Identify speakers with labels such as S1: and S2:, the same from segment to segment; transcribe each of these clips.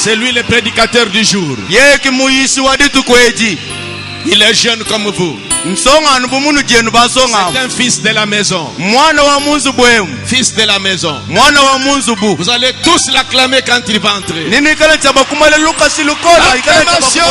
S1: C'est lui le prédicateur du jour. Il est jeune comme vous. C'est un fils de la maison. Fils de la maison. Vous allez tous l'acclamer quand il va entrer. Acclamation.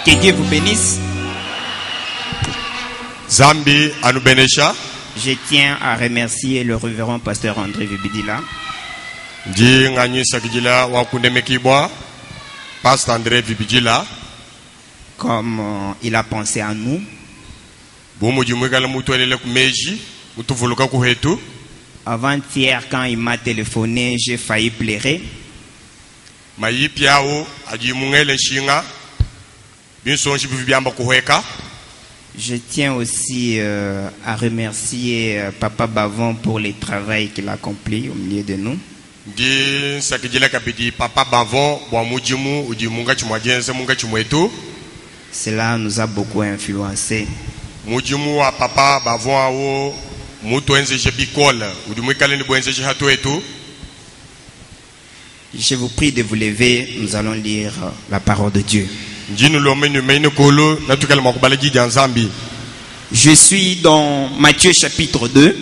S2: Que Dieu vous bénisse.
S3: Zambi anubenesha.
S2: Je tiens à remercier le révérend pasteur André Vibidila.
S3: Ndi nganyisa kijila wakundemekibwa Pasteur André Vibidila.
S2: Comme il a pensé à nous. Avant-hier, quand il m'a téléphoné, j'ai failli pleurer. Je tiens aussi à remercier Papa Bavon pour le travail qu'il a accompli au milieu de nous. Cela nous a beaucoup influencé. Je vous prie de vous lever, nous allons lire la parole de Dieu. Je suis dans Matthieu chapitre 2.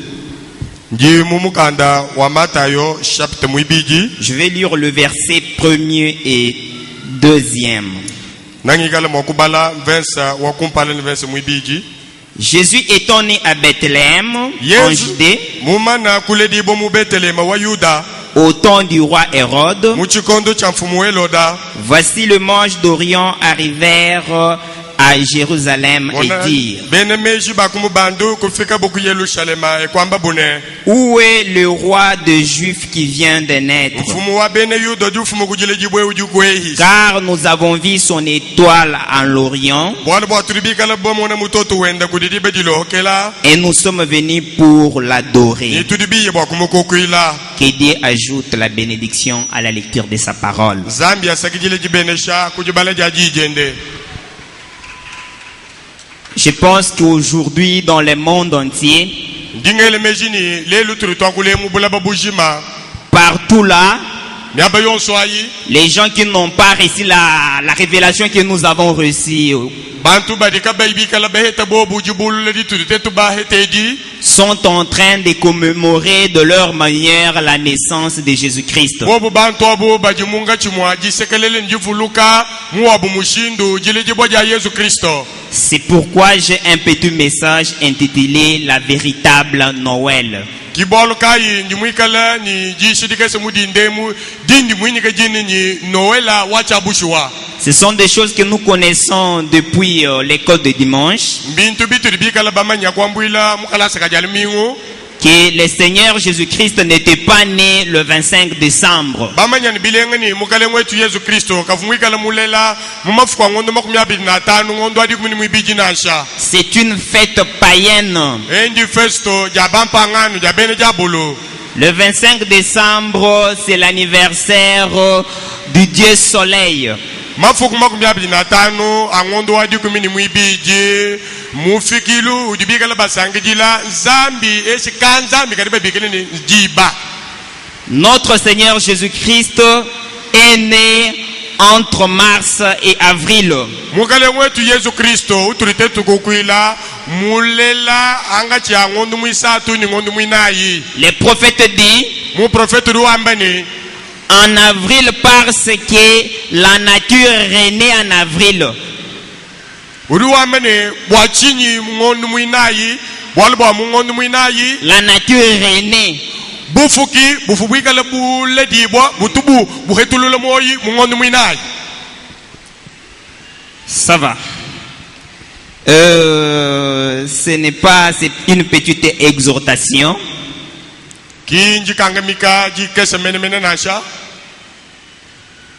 S2: Je vais lire le verset 1er et 2e. Jésus étant né à Bethléem, en Judée, au temps du roi Hérode, voici le mages d'Orient arrivèrent à Jérusalem et dirent: où est le roi des Juifs qui vient de naître? Car nous avons vu son étoile en l'Orient et nous sommes venus pour l'adorer. Que Dieu ajoute la bénédiction à la lecture de sa parole. Je pense qu'aujourd'hui, dans le monde entier, partout là, les gens qui n'ont pas reçu la révélation que nous avons reçue sont en train de commémorer de leur manière la naissance de Jésus-Christ. C'est pourquoi j'ai un petit message intitulé La véritable Noël. Ce sont des choses que nous connaissons depuis l'école de dimanche. Que le Seigneur Jésus-Christ n'était pas né le 25 décembre. C'est une fête païenne. Le 25 décembre, c'est l'anniversaire du Dieu Soleil. Notre Seigneur Jésus-Christ est né entre mars et avril. Le prophète dit en avril parce que la nature renaît en avril. La nature renaît. Ça va. Ce n'est pas, c'est une petite exhortation.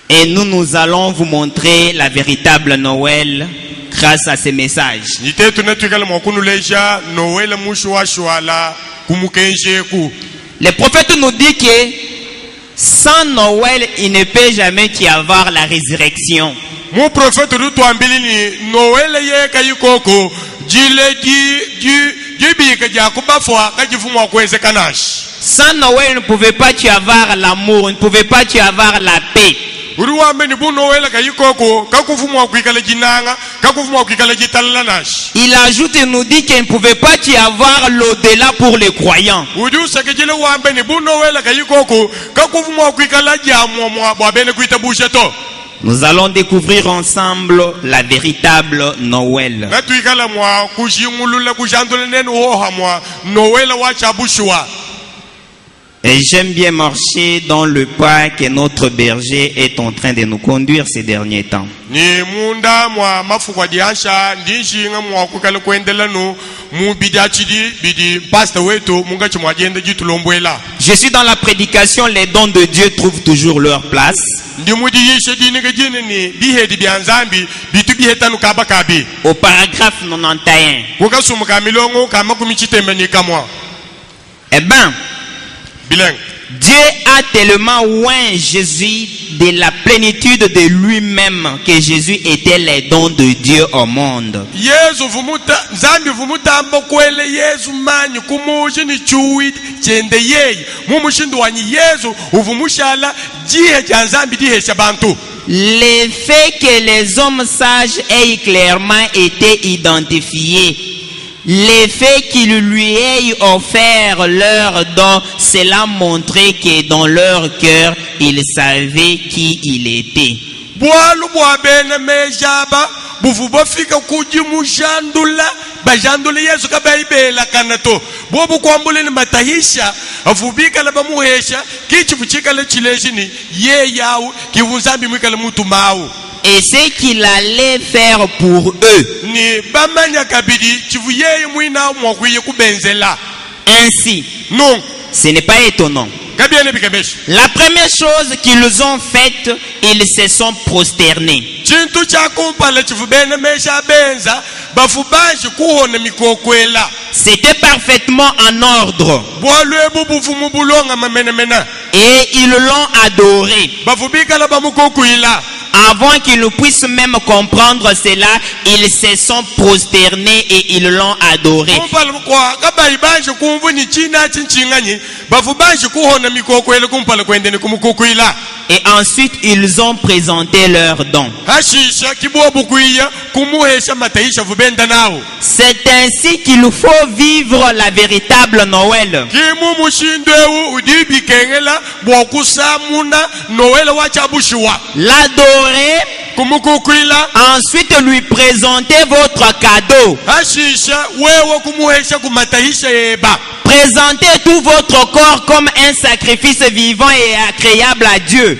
S2: Et nous allons vous montrer la véritable Noël grâce à ces messages. Le prophète nous dit que sans Noël, il ne peut jamais y avoir la résurrection. Sans Noël, il ne pouvait pas y avoir l'amour, il ne pouvait pas y avoir la paix. Il ajoute et nous dit qu'il ne pouvait pas y avoir l'au-delà pour les croyants. Nous allons découvrir ensemble la véritable Noël. Et j'aime bien marcher dans le pas que notre berger est en train de nous conduire ces derniers temps. Je suis dans la prédication, les dons de Dieu trouvent toujours leur place. Au paragraphe 91. Eh bien, Dieu a tellement oint Jésus de la plénitude de lui-même que Jésus était les dons de Dieu au monde. Le fait que les hommes sages aient clairement été identifiés, le fait qu'ils lui aient offert leur don, cela montrait que dans leur cœur, ils savaient qui il était. Et ce qu'il allait faire pour eux. Ainsi, non, ce n'est pas étonnant. La première chose qu'ils ont faite, ils se sont prosternés. C'était parfaitement en ordre. Et ils l'ont adoré. Avant qu'ils ne puissent même comprendre cela, ils se sont prosternés et ils l'ont adoré. Et ensuite, ils ont présenté leurs dons. C'est ainsi qu'il faut vivre la véritable Noël. L'adorer, ensuite lui présenter votre cadeau. Présentez tout votre corps comme un sacrifice vivant et agréable à Dieu.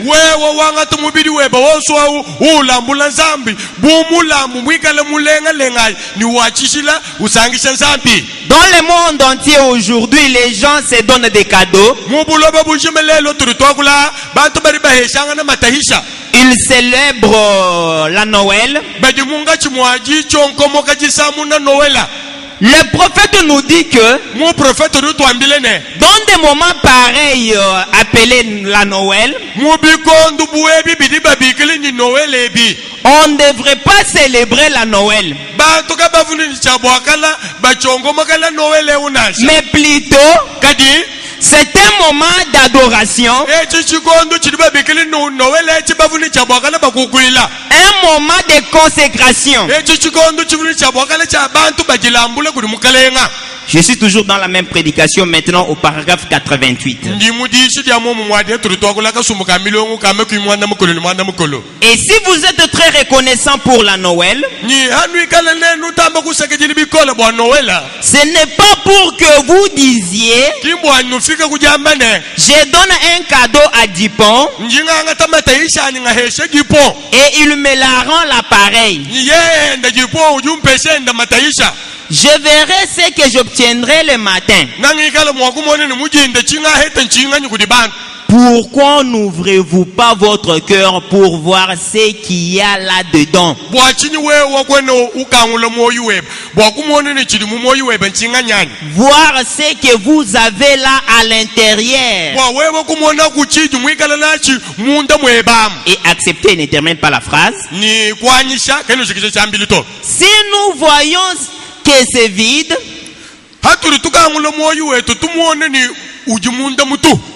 S2: Dans le monde entier aujourd'hui, les gens se donnent des cadeaux. Ils célèbrent la Noël. Le prophète nous dit que dans des moments pareils appelés la Noël, on ne devrait pas célébrer la Noël, mais plutôt c'est un moment d'adoration, un moment de consécration. Je suis toujours dans la même prédication maintenant au paragraphe 88. Et si vous êtes très reconnaissant pour la Noël, ce n'est pas pour que vous disiez je donne un cadeau à Dupont et il me la rend l'appareil. Je verrai ce que j'obtiendrai le matin. Pourquoi n'ouvrez-vous pas votre cœur pour voir ce qu'il y a là-dedans? Voir ce que vous avez là à l'intérieur. Et accepter, ne termine pas la phrase. Si nous voyons que c'est vide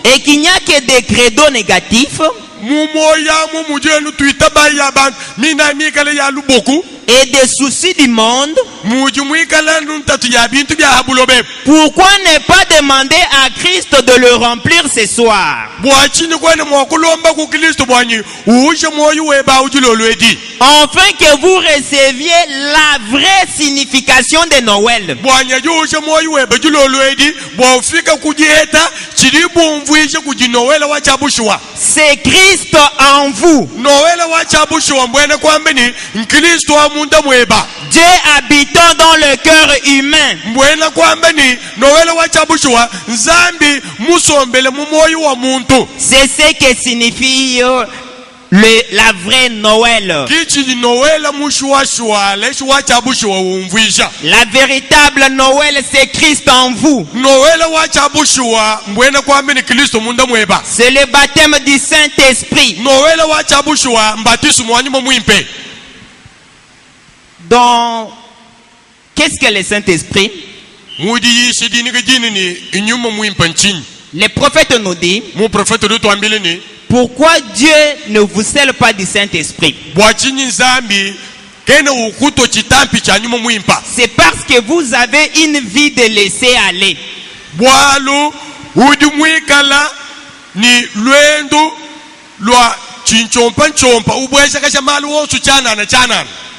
S2: et qu'il n'y a que des credos négatifs et des soucis du monde, pourquoi ne pas demander à Christ de le remplir ce soir? Enfin que vous receviez la vraie signification de Noël. C'est Christ en vous. Dieu habitant dans le cœur humain. C'est ce que signifie la vraie Noël. La véritable Noël, c'est Christ en vous. C'est le baptême du Saint-Esprit. Donc, qu'est-ce que le Saint-Esprit? Les prophètes nous disent pourquoi Dieu ne vous scelle pas du Saint-Esprit? C'est parce que vous avez une vie de laisser aller.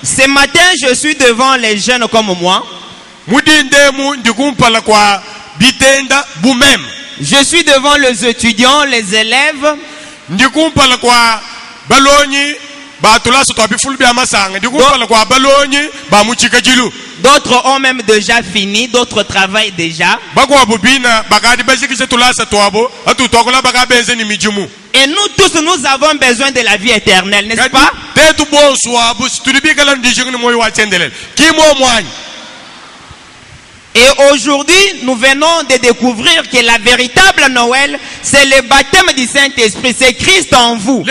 S2: Ce matin, je suis devant les jeunes comme moi. Je suis devant les étudiants, les élèves. D'autres ont même déjà fini, d'autres travaillent déjà. Et nous tous, nous avons besoin de la vie éternelle, n'est-ce pas? Et aujourd'hui, nous venons de découvrir que la véritable Noël, c'est le baptême du Saint-Esprit, c'est Christ en vous.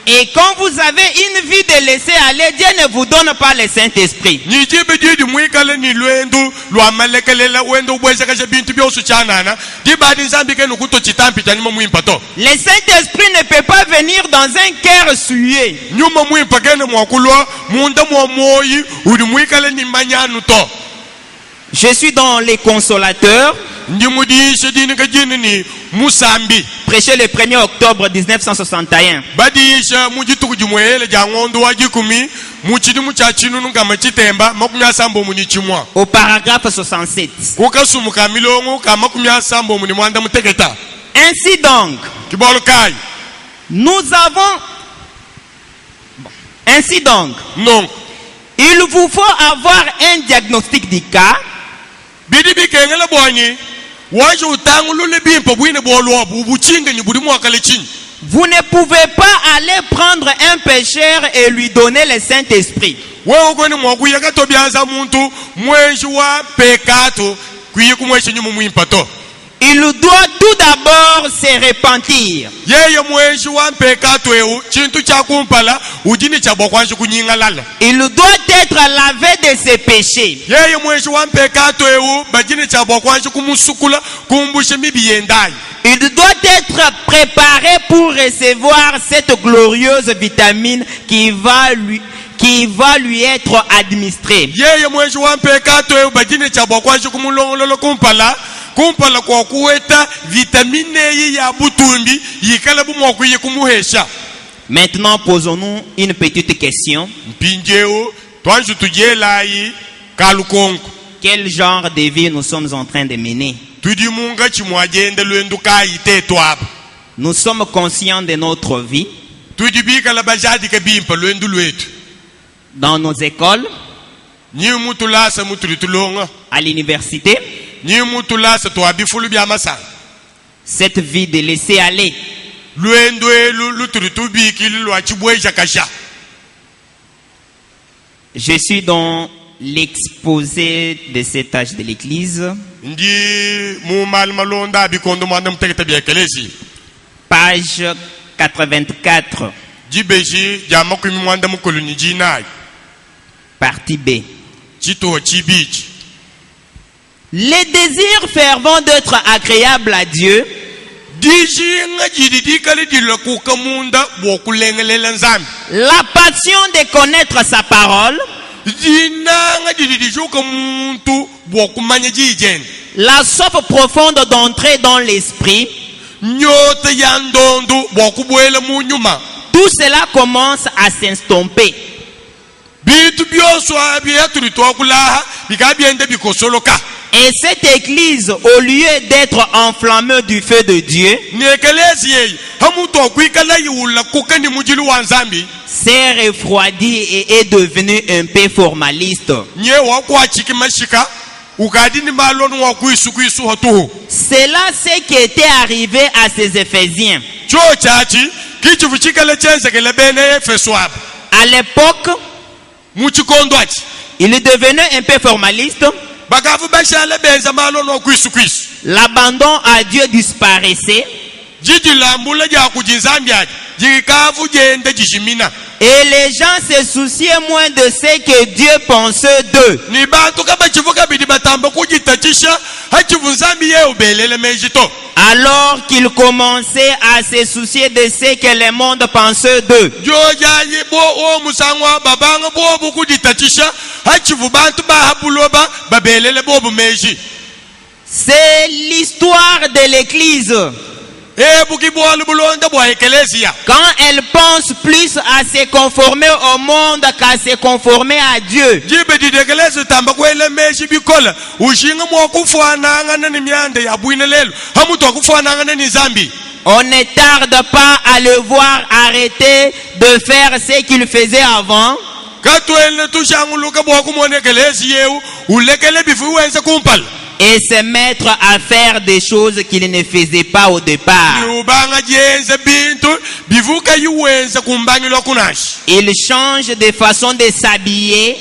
S2: Et quand vous avez une vie de laisser aller, Dieu ne vous donne pas le Saint-Esprit. Le Saint-Esprit ne peut pas venir dans un cœur souillé. Je suis dans les consolateurs. Prêché le 1er octobre 1961. Au paragraphe 67. Ainsi donc, il vous faut avoir un diagnostic du cas. Vous ne pouvez pas aller prendre un pécheur et lui donner le Saint-Esprit. il doit tout d'abord se repentir.
S3: yeye mwenji wampeka tweu chintu cha kumpala ujini cha bokwanji kunyingalala
S2: Il doit être lavé de ses péchés.
S3: yeye mwenji wampeka tweu bajini cha bokwanji kumusukula kumbushe mibi yendai
S2: Il doit être préparé pour recevoir cette glorieuse vitamine qui va lui être administrée.
S3: yeye mwenji wampeka tweu bajini cha bokwanji kumulongololo kumpala kwa kuweta vitamine yi ya butumbi yikala bumokuye kumuhesha.
S2: Maintenant, posons-nous une petite question.
S3: Mpinjeo twanju tujelayi kalukonko
S2: Quel genre de vie nous sommes en train de mener?
S3: tudi munga chimwajende lwendu kayite twaba
S2: Nous sommes conscients de notre vie
S3: tudi bikala bajadi kabimpa lwendu lwetu
S2: dans nos écoles,
S3: nyi mutulasa mutulitulonga
S2: à l'université.
S3: nyi mutulasa twabifulu bya masanga
S2: Cette vie de laisser aller.
S3: lwendu elu lutulitubikili lwa chibweja kasha.
S2: Je suis dans l'exposé de cet âge de l'église,
S3: ndi mumal malonda bikondo mwanda muteketa bya kelesi
S2: page 84,
S3: jibeji jamakumi mwanda mukoloni jinai
S2: partie B.
S3: chito chibichi.
S2: Les désirs fervents d'être agréable à Dieu la passion de connaître sa parole, la soif profonde d'entrer dans l'esprit, tout cela commence à s'estomper. Et cette église, au lieu d'être enflammée du feu de Dieu, s'est refroidie et est devenue un peu formaliste. Cela, c'est qui était arrivé à ces Éphésiens. À l'époque, il est devenu un peu formaliste. L'abandon à Dieu disparaissait. Et les gens se souciaient moins de ce que Dieu pensait d'eux. Alors qu'ils commençaient à se soucier de ce que le monde pensait d'eux. C'est l'histoire de l'église. Quand elle pense plus à se conformer au monde qu'à se conformer à Dieu. On ne tarde pas à le voir arrêter de faire ce qu'il faisait avant. Et se mettre à faire des choses qu'il ne faisait pas au départ. Il change de façon de s'habiller.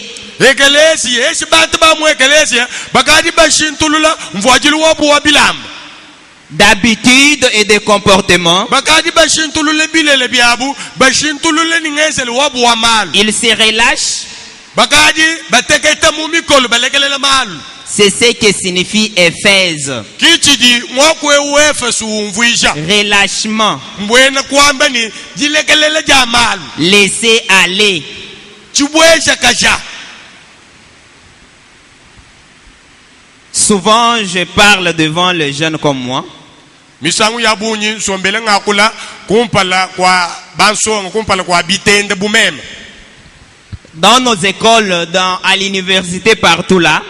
S2: D'habitude et de comportement. Il se relâche. C'est ce que signifie Éphèse. Relâchement. Laisser aller. Souvent, je parle devant les jeunes comme moi. Dans nos écoles, à l'université, partout là,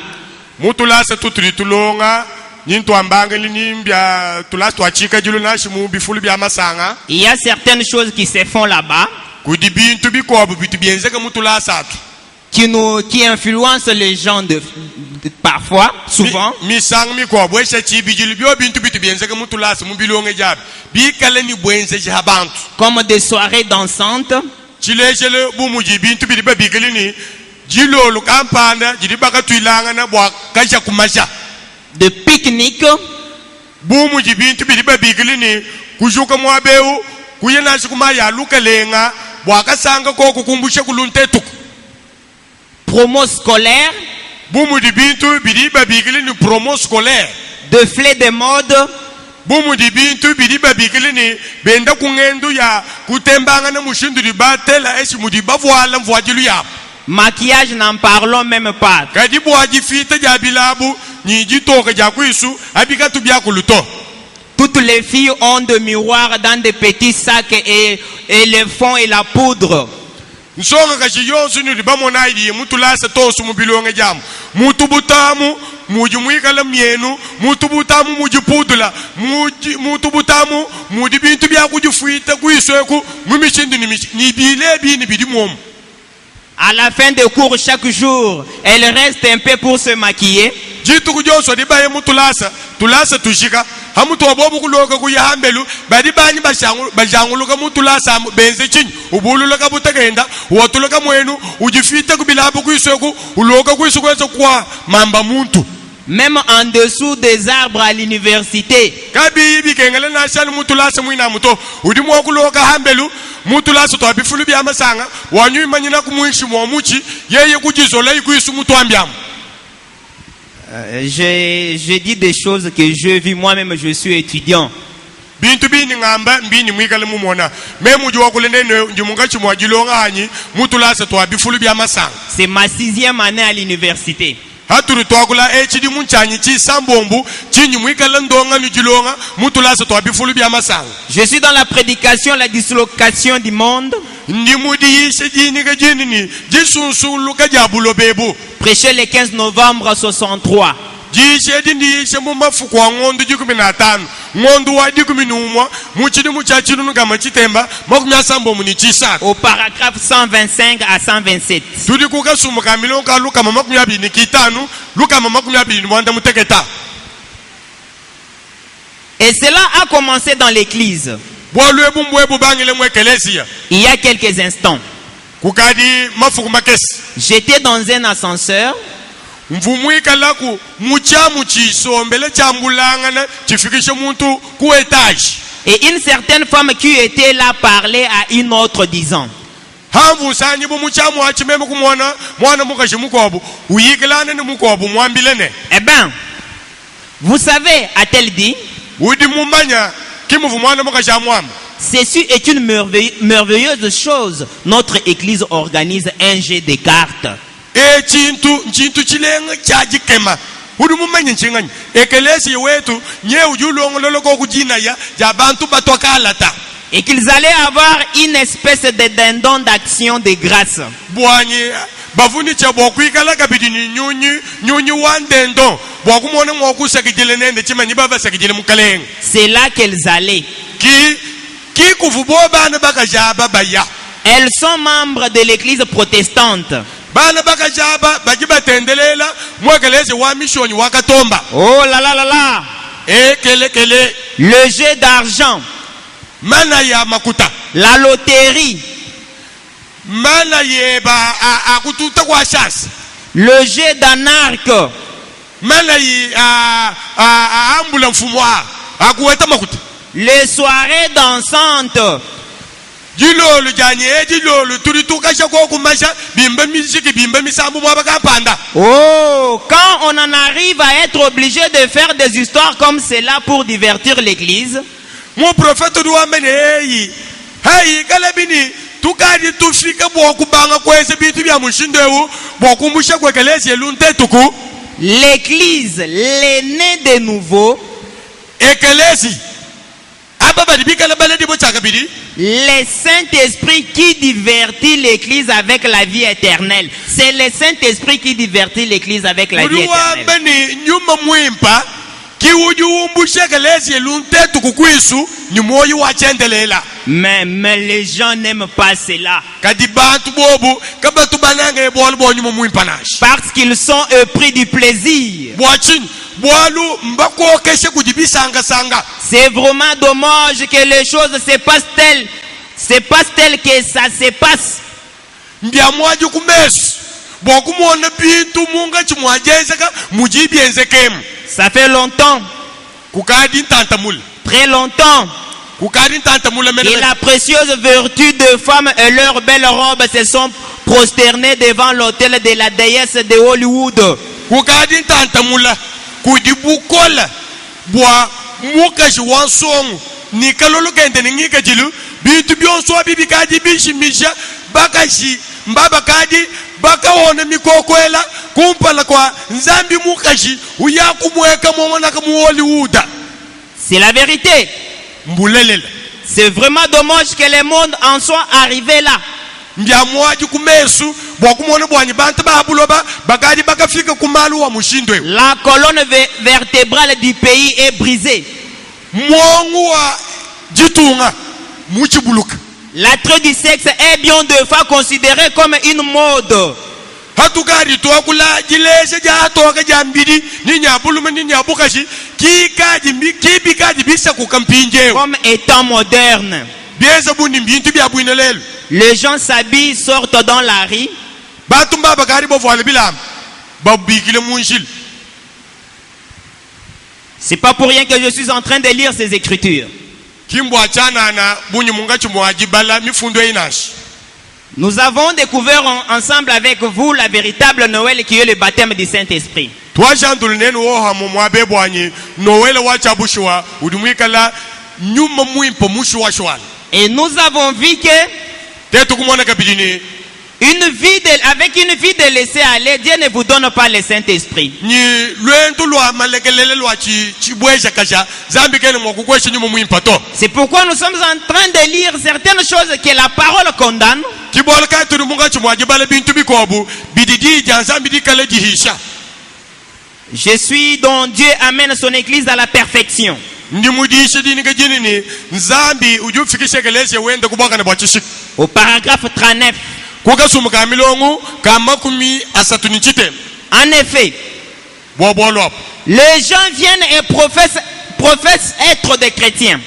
S2: il y a certaines choses qui se font là-bas qui influencent les gens parfois, souvent. Comme des soirées dansantes. De pique-nique.
S3: bumu jibintu bidiba bigilini kujuka mwabeu kuyena sikuma ya luka lenga bwakasanga ko kukumbushe kuluntetuku
S2: promo scolaire,
S3: bumu dibintu bidiba bigilini promo scolaire
S2: défilé de mode,
S3: bumu dibintu bidiba bigilini benda kungendu ya kutembanga na mushindu dibatela esi mudiba voila mvoajilu ya
S2: maquillage, n'en parlons même pas.
S3: kadi bwaji fita ja bilabu ni jitoka ja kwisu abikatu bya kuluto.
S2: Toutes les filles ont des miroirs dans des petits sacs et le fond et la poudre.
S3: Nsonga kashi yonsu ni ribamona idi mutu lasa tosu mubilonge jamu mutu butamu muji mwikala mienu mutu butamu muji pudula mutu butamu muji bintu bya kujifuita kuisweku mumishindi ni bilebi ni bidimomu.
S2: À la fin des cours, chaque jour, elle reste un peu pour se maquiller.
S3: Jitu kujoso dibaye mutu lasa tulasa tushika hamutu wabobu kuloka kuyahambelu badi banyi bajanguluka mutu lasa benze chini ubululuka butegenda watuluka mwenu ujifite kubilabu kuisweku uloka kuisweku kwa mamba muntu.
S2: Même en dessous des arbres à l'université.
S3: Kabi ibi kengele na shanu mutu lasa mwina muto udimu wakuloka hambelu mutu lasa to abifulu bya masanga wanyu manyina kumuishi mwamuchi yeye kujizola ikuisu mutu ambiamu.
S2: Je dis des choses que je vis moi-même, je suis étudiant.
S3: Bintu bini ngamba mbini mwikale mumona memu juwa kulendene njimungachi mwajilonga hanyi mutu lasa to abifulu bya masanga.
S2: C'est ma 6e année à l'université.
S3: Haturu twakula HD munchanyi chi sambombu chinyi mwikala ndonga nijilonga mutu lasa to abifulu bya masanga.
S2: Je suis dans la prédication, la dislocation du monde. Prêché le 15 novembre 63. Au paragraphe 125 à 127. Et cela a commencé dans l'église. Il y a quelques instants. J'étais dans un ascenseur. Et une certaine femme qui était là parlait à une autre disant: eh ben, vous savez, a-t-elle dit, ceci est une merveilleuse chose. Notre église organise un jeu de cartes. Et qu'ils allaient avoir une espèce de dindon d'action de grâce. C'est là qu'elles allaient. Elles sont membres de l'église protestante. Oh là là là là. Le jeu d'argent, la loterie, le jeu d'un arc, les soirées dansantes. Oh, quand on en arrive à être obligé de faire des histoires comme cela pour divertir l'église,
S3: mon prophète doit mener hey galabini tukadi tufika bwakubanga kwese bitu bya mushindewu bwakumbusha kwekelezi luntetuku
S2: l'église, l'aîné de nouveau,
S3: ekelezi
S2: le Saint-Esprit qui divertit l'église avec la vie éternelle. C'est le Saint-Esprit qui divertit l'église avec la vie éternelle. Mais les gens n'aiment pas cela. Parce qu'ils sont épris du plaisir. C'est vraiment dommage que les choses se passent telles que ça se passe. Ça fait longtemps Très longtemps. Et la précieuse vertu de femmes et leurs belles robes se sont prosternées devant l'autel de la déesse de Hollywood. C'est la vérité. C'est vraiment dommage que le monde en soit arrivé là. La colonne vertébrale du pays est brisée. L'attrait du sexe est bien de fois considéré comme une mode. Comme étant moderne. Les gens s'habillent, sortent dans la rue. C'est pas pour rien que je suis en train de lire ces écritures. Nous avons découvert ensemble avec vous la véritable Noël qui est le baptême du Saint-Esprit. Et nous avons vu que avec une vie de laisser aller, Dieu ne vous donne pas le Saint-Esprit. C'est pourquoi nous sommes en train de lire certaines choses que la parole condamne. Je suis dont Dieu amène son église à la perfection. Au paragraphe 39. En effet, les gens viennent et professent être des chrétiens.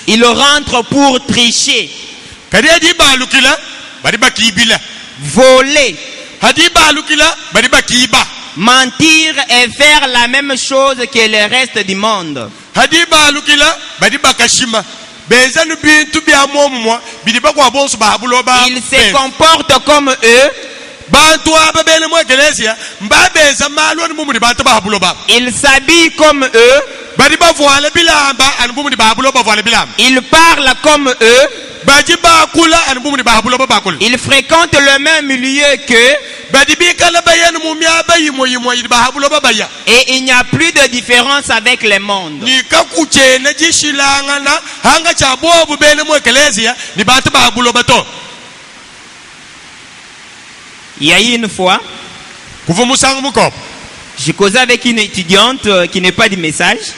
S2: Ils rentrent pour tricher, voler, mentir et faire la même chose que le reste du monde. Ils se comportent comme eux. Ils s'habillent comme eux. Ils parlent comme eux. Ils fréquentent le même milieu qu'eux. Et il n'y a plus de différence avec le monde. Il y a eu une fois, j'ai causé avec une étudiante qui n'est pas du message.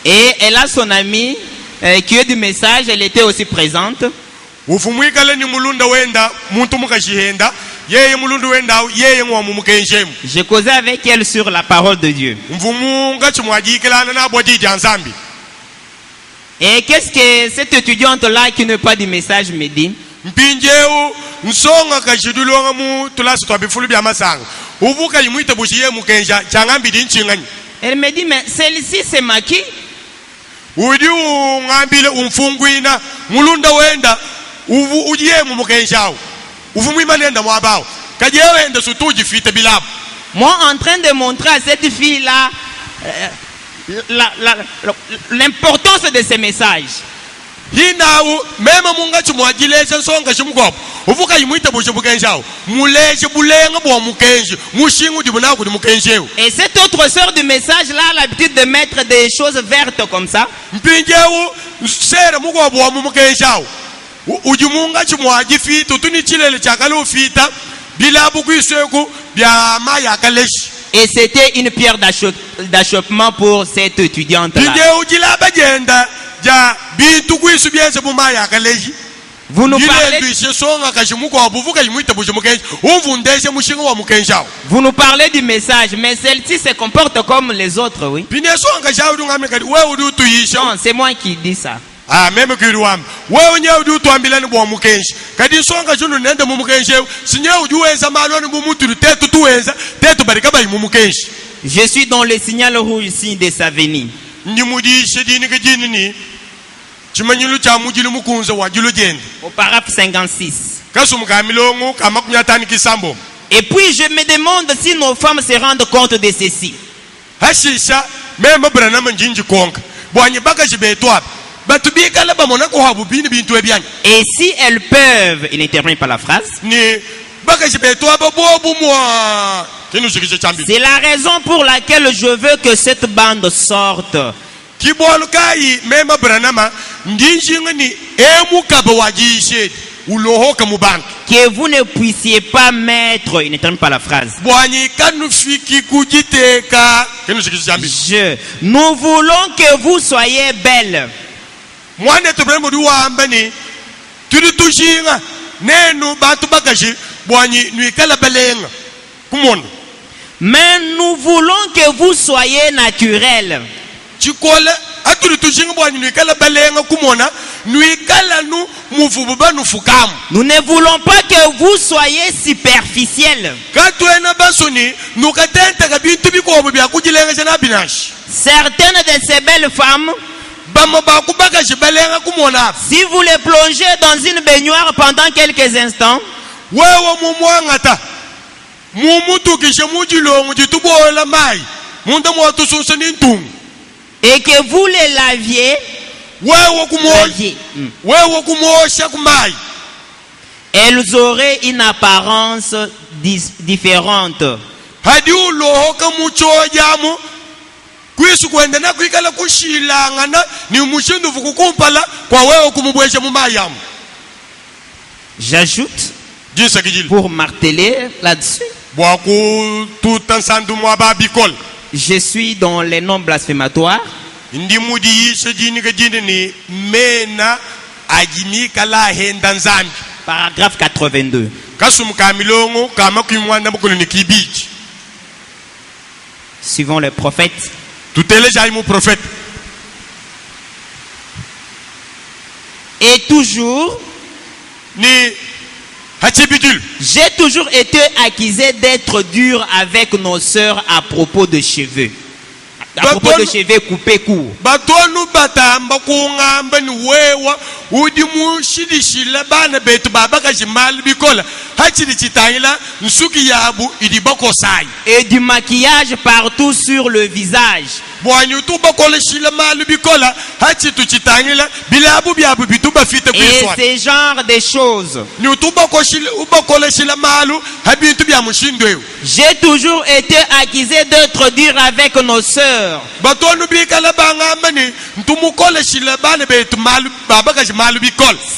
S2: Et elle a son amie qui est du message, elle était aussi présente. J'ai causé avec elle sur la parole de Dieu. Et qu'est-ce que cette étudiante-là qui n'est pas du message me dit? Elle me dit, mais celle-ci c'est Maki. Moi en train de montrer à cette fille-là l'importance de ces messages. Et cette autre sœur du message là a l'habitude de mettre des choses vertes comme ça. Et c'était une pierre d'achoppement pour cette étudiante là. Vous nous parlez du message, mais celle-ci se comporte comme les autres, oui. Non, c'est moi qui dis ça.
S3: meme kiriwam wewe nyewe du twambila ni bwa mukenshi kadi songa junu nende mu mukenshi sinyewe ujuweza maloni mu mutu tetu tuweza tetu barika bayi mu mukenshi.
S2: Je suis dans le signal rouge ici de sa venue. Au paragraphe 56. Et puis je me demande si nos femmes se rendent compte de ceci. Et si elles peuvent, il n'intervient pas la phrase. C'est la raison pour laquelle je veux que cette bande sorte. Que vous ne puissiez pas mettre, il n'intervient pas la phrase. Nous voulons que vous soyez belles. Mais nous voulons que vous soyez naturels. Nous ne voulons pas que vous soyez superficiels. Certaines de ces belles femmes, si vous les plongez dans une baignoire pendant quelques instants, et que vous les laviez, elles auraient une apparence différente. J'ajoute, pour marteler là-dessus, je suis dans les noms blasphématoires. Paragraphe 82. Suivant les prophètes. Et toujours, j'ai toujours été accusé d'être dur avec nos sœurs à propos de cheveux. À propos de cheveux coupés courts. Et du maquillage partout sur le visage. Et ce genre de choses. J'ai toujours été accusé d'être dur avec nos sœurs.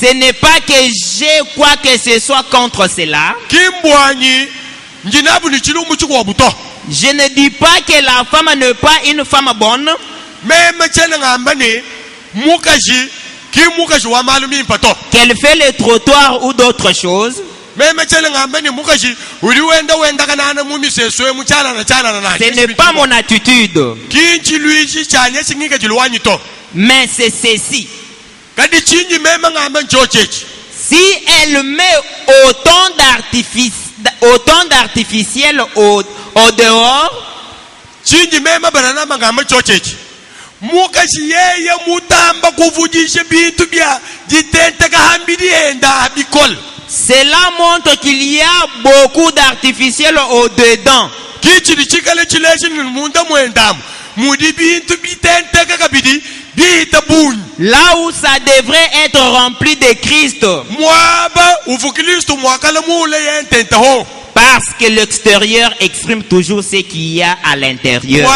S2: Ce n'est pas que j'ai quoi que ce soit contre cela. Je ne dis pas que la femme n'est pas une femme bonne. Qu'elle fait le trottoir ou d'autres choses. Ce n'est pas mon attitude. Mais c'est ceci. Si elle met autant d'artificiel au dehors, cela montre qu'il y a beaucoup d'artificiel au dedans. Là où ça devrait être rempli de Christ. Parce que l'extérieur exprime toujours ce qu'il y a à l'intérieur.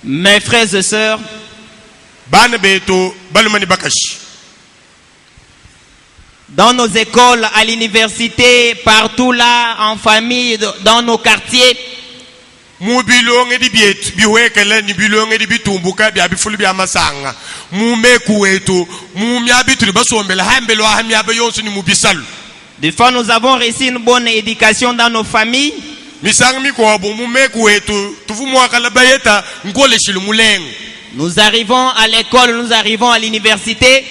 S2: Mes frères et sœurs, dans nos écoles, à l'université, partout là, en famille, dans nos quartiers, Des fois, nous avons reçu une bonne éducation dans nos familles. Nous arrivons à l'école, nous arrivons à l'université.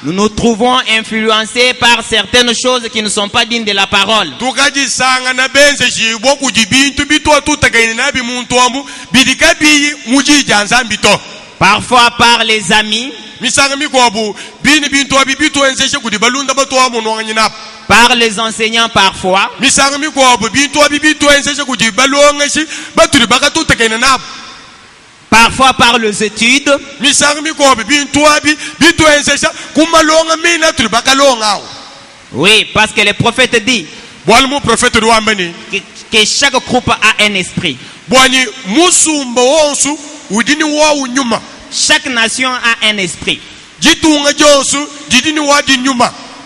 S2: Nous nous trouvons influencés par certaines choses qui ne sont pas dignes de la parole. Parfois par les amis, par les enseignants parfois, parfois par les études. Oui, parce que le prophète dit que chaque groupe a un esprit. Chaque nation a un esprit.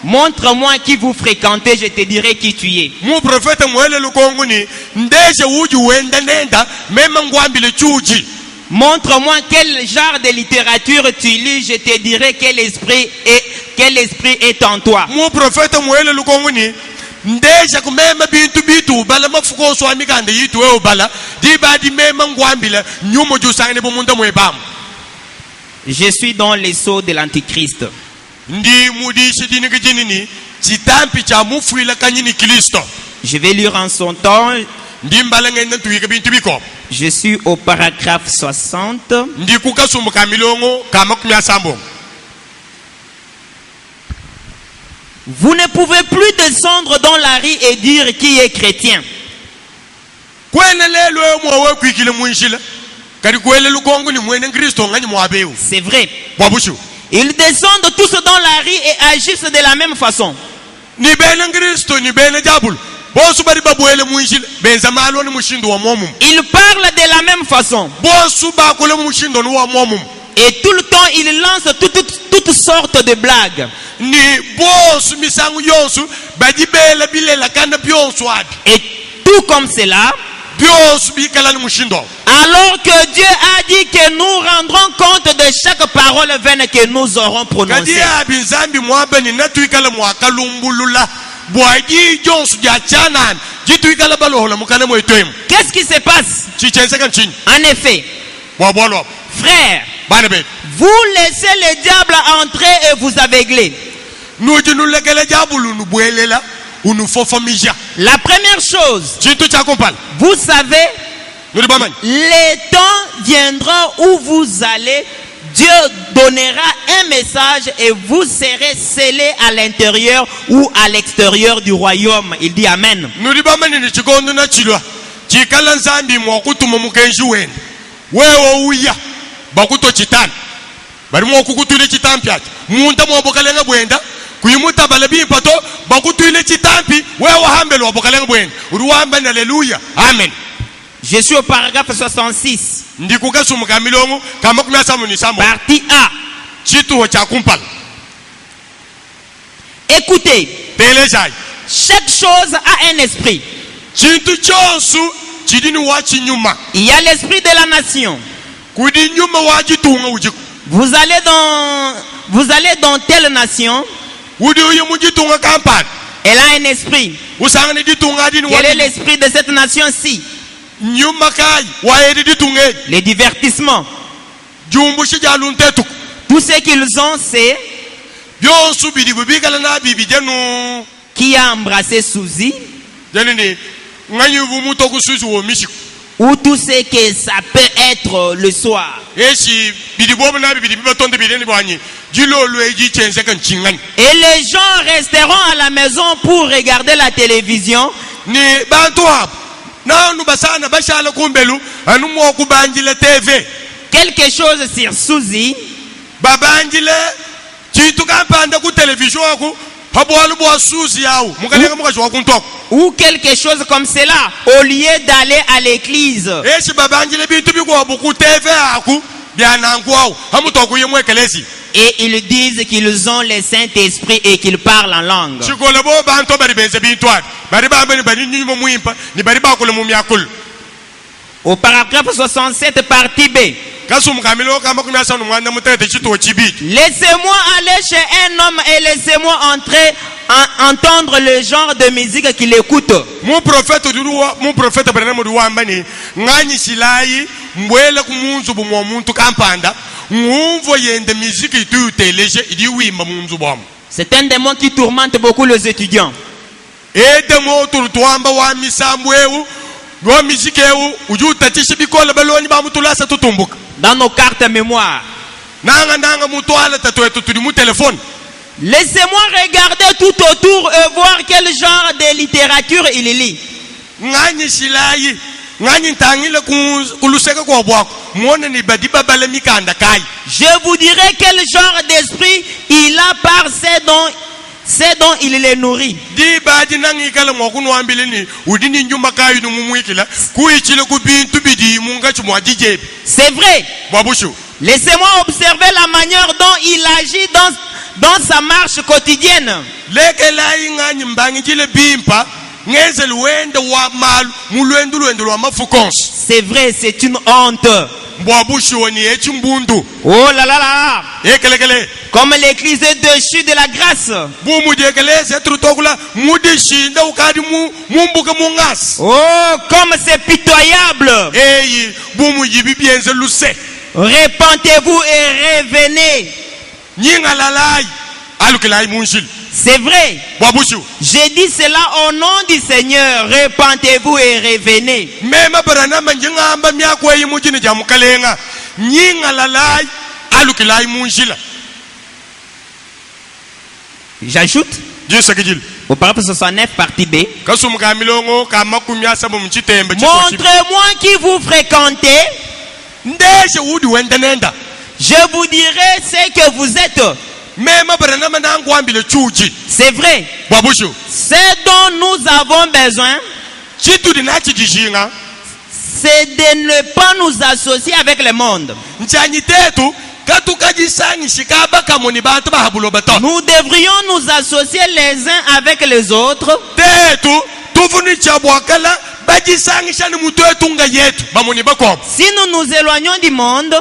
S2: Montre-moi qui vous fréquentez, je te dirai qui tu es. Montre-moi quel genre de littérature tu lis, je te dirai quel esprit est en toi. Je suis dans les sceaux de l'Antichrist. Je vais lire en son temps. Je suis au paragraphe 60. Vous ne pouvez plus descendre dans la rue et dire qui est chrétien. C'est vrai. Ils descendent tous dans la rue et agissent de la même façon. Ils parlent de la même façon. Et tout le temps, ils lancent toutes sortes de blagues. Et tout comme cela, alors que Dieu a dit que nous rendrons compte de chaque parole vaine que nous aurons prononcée. Qu'est-ce qui se passe? En effet, frère, vous laissez le diable entrer et vous aveugler. La première chose, vous savez, le temps viendra où vous allez, Dieu donnera un message et vous serez scellés à l'intérieur ou à l'extérieur du royaume. Il dit Amen.
S1: Amen.
S2: Je suis au paragraphe 66. Partie A. Écoutez. Chaque chose a un esprit. Il y a l'esprit de la nation. Vous allez dans telle nation. Elle a un esprit. Quel est l'esprit de cette nation-ci? Les divertissements. Tout ce qu'ils ont, c'est qui a embrassé Suzy, ou tout ce que ça peut être le soir. Et les gens resteront à la maison pour regarder la télévision. Quelque chose sur Suzy. Ou quelque chose comme cela, au lieu d'aller à l'église. Et ils disent qu'ils ont le Saint-Esprit et qu'ils parlent en langue. Au paragraphe 67, partie B. Laissez-moi aller chez un homme et laissez-moi entendre le genre de musique qu'il écoute.
S3: Mon prophète Branham Duwambani, ngani silai, mwela kumunzu bu muntu kampanda, mwumvo yende musique itu télége, idi wimba munzu bom.
S2: C'est un démon qui tourmente beaucoup les étudiants.
S3: Et démon turtuamba wa misambweu, wa musiqueu, ujuta tishibikola baloni ba mutulasa tutumbuka.
S2: Dans nos cartes mémoire.
S3: Nanga mutuala tatuetu tudimu téléphone.
S2: Laissez-moi regarder tout autour et voir quel genre de littérature il lit.
S3: Ngani silai, ngani tangile kuluseka kwa bwako. Mwone ni badiba bale mikanda kai.
S2: Je vous dirai quel genre d'esprit il a par ce dont il les nourrit.
S3: Di badi nangi kala mwakunu ambile ni udini njumba kayu ni mumuikila kuichile kubintu bidi munga chumwa DJ.
S2: C'est vrai.
S3: Babushu.
S2: Laissez-moi observer la manière dont il agit dans sa marche quotidienne. C'est vrai, c'est une honte. Oh là là là. Comme l'église déchue de la grâce. Oh, comme c'est pitoyable. Repentez-vous et revenez. C'est vrai. J'ai dit cela au nom du Seigneur. Repentez-vous et revenez. J'ajoute au paragraphe 69 partie B. Montrez-moi qui vous fréquentez. Je vous dirai ce que vous êtes. C'est vrai. Ce dont nous avons besoin, c'est de ne pas nous associer avec le monde. Nous devrions nous associer les uns avec les autres. Si nous nous éloignons du monde,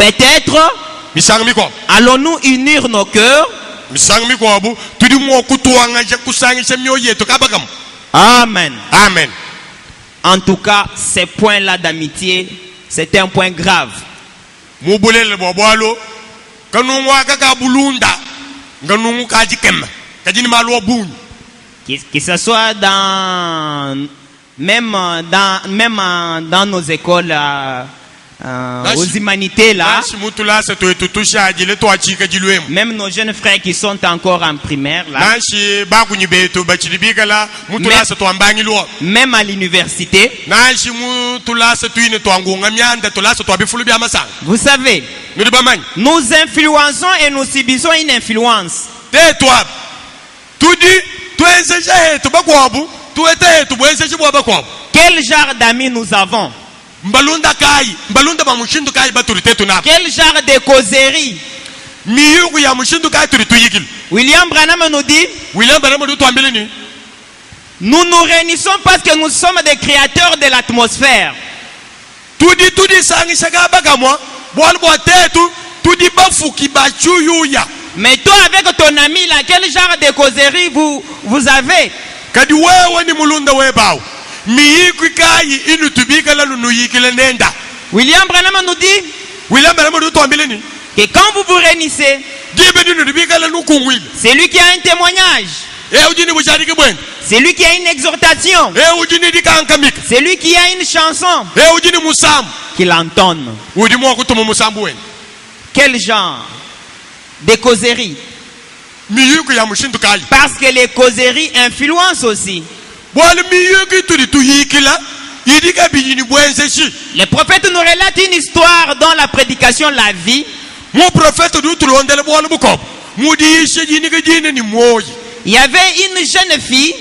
S2: peut-être allons-nous unir nos cœurs. Amen.
S3: Amen.
S2: En tout cas, ces points-là d'amitié, c'est un point grave. Que ce soit même dans nos écoles aux humanités là, même nos jeunes frères qui sont encore en primaire là, même à l'université, vous savez, nous influençons et nous subissons une influence. Quel genre d'amis nous avons? Quel genre de causerie? William Branham nous dit, nous nous réunissons parce que nous sommes des créateurs de l'atmosphère. Mais toi avec ton ami là, quel genre de causerie vous avez? William Branham nous dit que quand vous vous réunissez, c'est lui qui a un témoignage, c'est lui qui a une exhortation, c'est lui qui a une chanson qu'il entonne. Quel genre de causerie? Parce que les causeries influencent aussi. Le prophète nous relate une histoire dans la prédication La Vie. Il y avait une jeune fille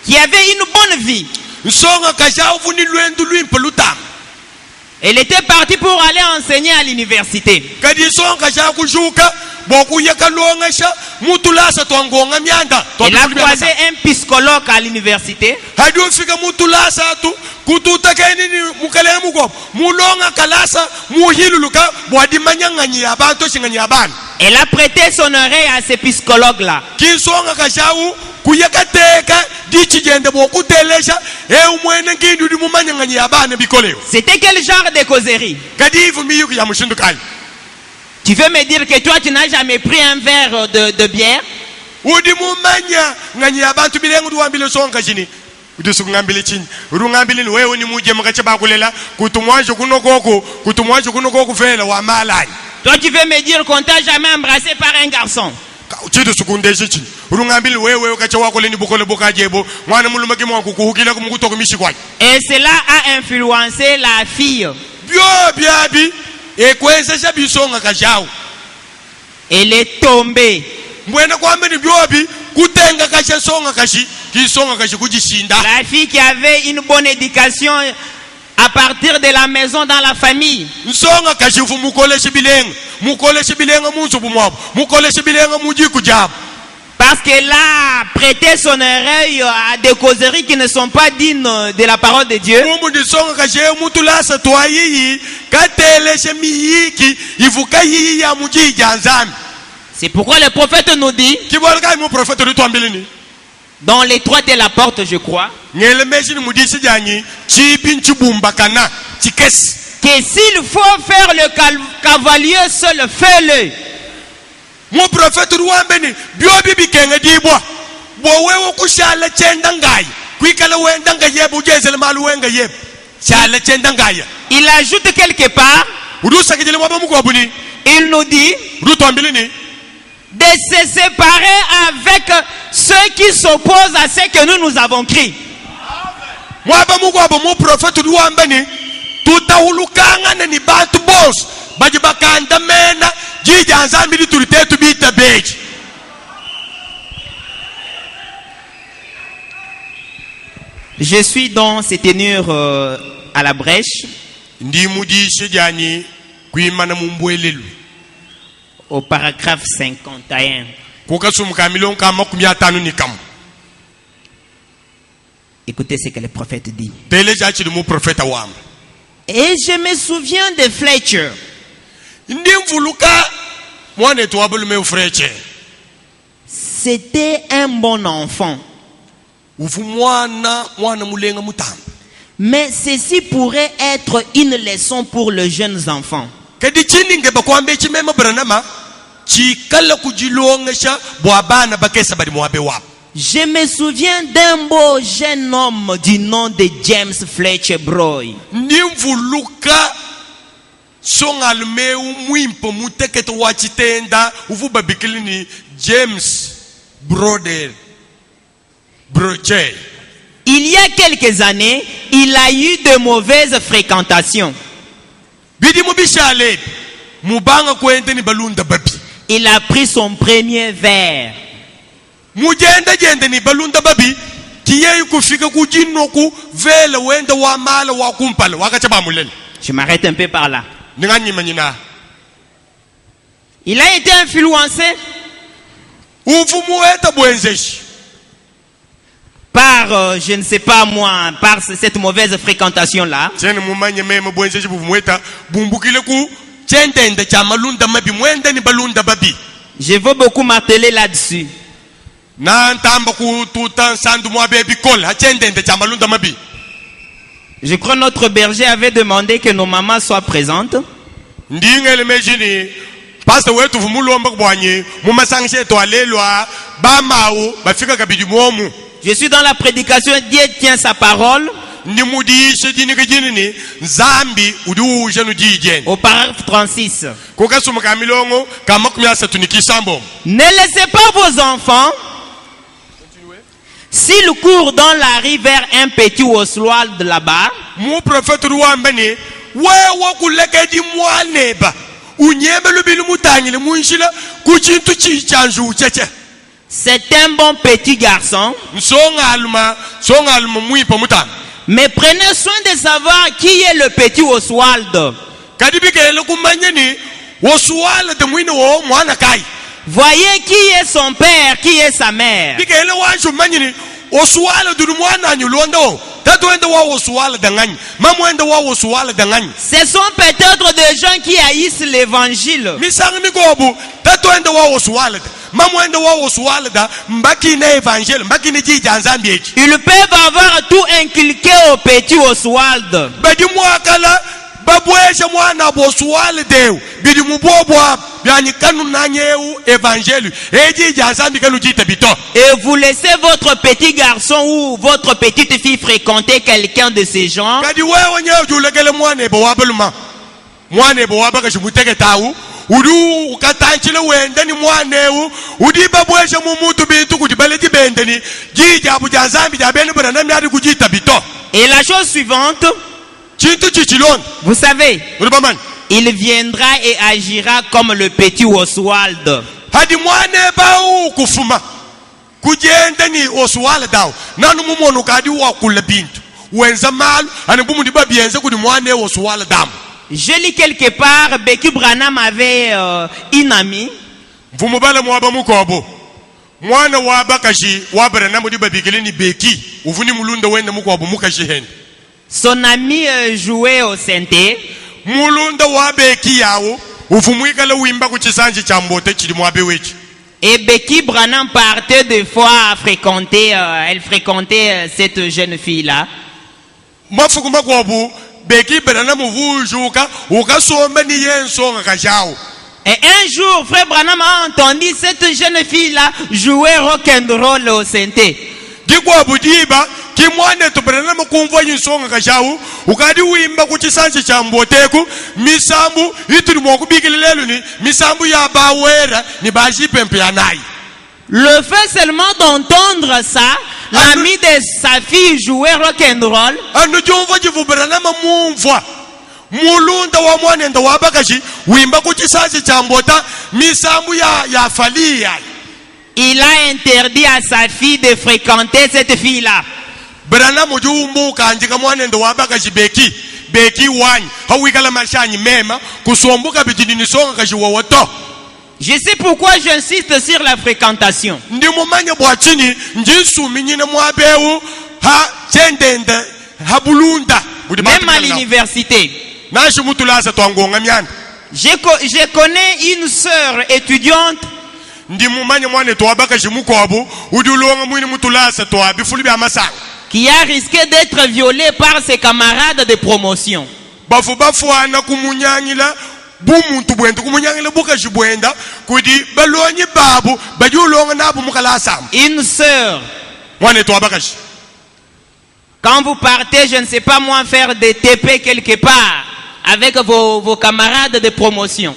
S2: qui avait une bonne vie. Elle était partie pour aller enseigner à l'université. Elle a croisé un psychologue colloque à l'université. Elle a prêté son oreille à ce psychologue-là. C'était quel genre de causerie? Tu veux me dire que toi tu n'as jamais pris un verre de bière? Toi tu veux me dire qu'on t'a jamais embrassé par un garçon? Et cela a influencé la fille. Elle est tombée. La fille qui avait une bonne éducation à partir de la maison, dans la famille. Parce qu'elle a prêté son oreille à des causeries qui ne sont pas dignes de la parole de Dieu. C'est pourquoi le prophète nous dit, dans les trois de la porte, je crois, que s'il faut faire le cavalier seul, fais-le.
S3: Mon prophète Ruambeni, Biobi Bikenge Dibwa, Bowe Kushala Chendangay, Kwikala Wendanga Yeb, Ujezel Maluenga Yeb, Chala Chendangaya.
S2: Il ajoute quelque part, il nous dit de se séparer avec ceux qui s'opposent à ce que nous avons crié.
S3: Mon prophète Ruambeni, tout a Ulukanga ni Batu Boss, Bajibakanda Mena.
S2: Je suis dans cette tenure à la brèche au paragraphe 51. Écoutez ce que le prophète dit. Et je me souviens de Fletcher. C'était un bon enfant. Mais ceci pourrait être une leçon pour les jeunes enfants. Je me souviens d'un beau jeune homme du nom de James Fletcher Broy.
S3: James Broder.
S2: Il y a quelques années, il a eu de mauvaises fréquentations. Il a pris son premier verre. Je m'arrête un peu par là. Il a été influencé par, je ne sais pas moi, par cette mauvaise fréquentation-là. Je veux beaucoup marteler là-dessus. Je crois que notre berger avait demandé que nos mamans soient présentes. Je suis dans la prédication, Dieu tient sa parole. Au paragraphe 36. Ne laissez pas vos enfants s'ils courent dans la rue vers un petit oswald de là-bas. C'est un bon petit garçon. Mais prenez soin de savoir qui est le petit Oswald. Voyez qui est son père, qui est sa mère.
S3: osuala du mwana nyulondo tatu ende wa osuala danganyi mamu ende wa osuala danganyi.
S2: Ce sont peut-être des gens qui haïssent l'évangile.
S3: Misang ni gobu tatu ende wa osuala mamu ende wa osuala da mbaki na évangile mbaki ni jija nzambi eki.
S2: Ils peuvent avoir tout inculqué au petit Oswald.
S3: Badi mwakala babwesha mwana bosuala deu bidi mubobwa byani kanu nanyeu évangile ejija nzambi kanu jita bito.
S2: Et vous laissez votre petit garçon ou votre petite fille fréquenter quelqu'un de ces gens.
S3: Kadi wewe nyewe julegele mwana bo wabaluma mwana bo wabaka shimuteke tawu udu ukatanchile wende ni mwanewu udi babwesha mumutu bintu kuti baleti bendeni jija buja nzambi jabeni bana na myari kujita bito.
S2: Et la chose suivante,
S3: Chintu chichilon
S2: vous savez,
S3: urubaman
S2: il viendra et agira comme le petit Oswald.
S3: hadi mwane bau kufuma kujenda ni Oswald daw nanu mumonu kadi wa kula bintu wenza malu anibumu ndi babienze kuti mwane Oswald dam.
S2: Je lis quelque part, Becky Branham avait une amie.
S3: Vumubala mwaba mukobo mwana wabakashi wabara namu di babigele ni Beki uvuni mulunda wenda mukobo mukashi hende.
S2: Son ami jouait au synthé.
S3: Mulunda wa Beki yawo uvumwikala wimba kuchisanji cha mbote chili mwabe wechi.
S2: Et Becky Branham partait des fois à fréquenter, elle fréquentait cette jeune fille-là.
S3: Mafukuma kobu Beki Branham vujuka ukasomba ni yensonga kajao.
S2: Et un jour, frère Branham a entendu cette jeune fille-là jouer rock and roll au synthé.
S3: Dikwa budiba kimwane to Branham kumva yinsonga kajao ukadi wimba kuchisanji cha mboteku misambu ituri mokubikilelo ni misambu ya bawera ni baji pempe yanai.
S2: Le fait seulement d'entendre ça, l'ami de sa fille jouer rock and roll.
S3: Anu jomva jivu Branham mumva mulunda wa mwanenda wabakashi wimba kuchisanji cha mbota misambu ya falia.
S2: Il a interdit à sa fille de fréquenter cette fille-là.
S3: Branham jumbu kanjika mwanenda wabakashi Beki wani hawikala mashanyi mema kusombuka bidini songa kashi wawoto.
S2: Je sais pourquoi j'insiste sur la fréquentation.
S3: Ndi mumanya bwachini njisu minyine mwabeu ha chendende ha bulunda.
S2: Même à l'université.
S3: Nashi mutulasa twangonga myanda.
S2: Je connais une sœur étudiante
S3: Ndi mumanya mwane twabakashi mukobu udulonga mwini mutulasa twabifuli bya masanga.
S2: qui a risqué d'être violée par ses camarades de promotion.
S3: Bafu ana kumunyangila bumuntu bwenda kumunyangila bukashi bwenda kudi balonyi babu bajulonga nabu mukalasa.
S2: Une sœur.
S3: Mwane twabakashi.
S2: Quand vous partez, je ne sais pas moi, faire des TP quelque part avec vos camarades de promotion.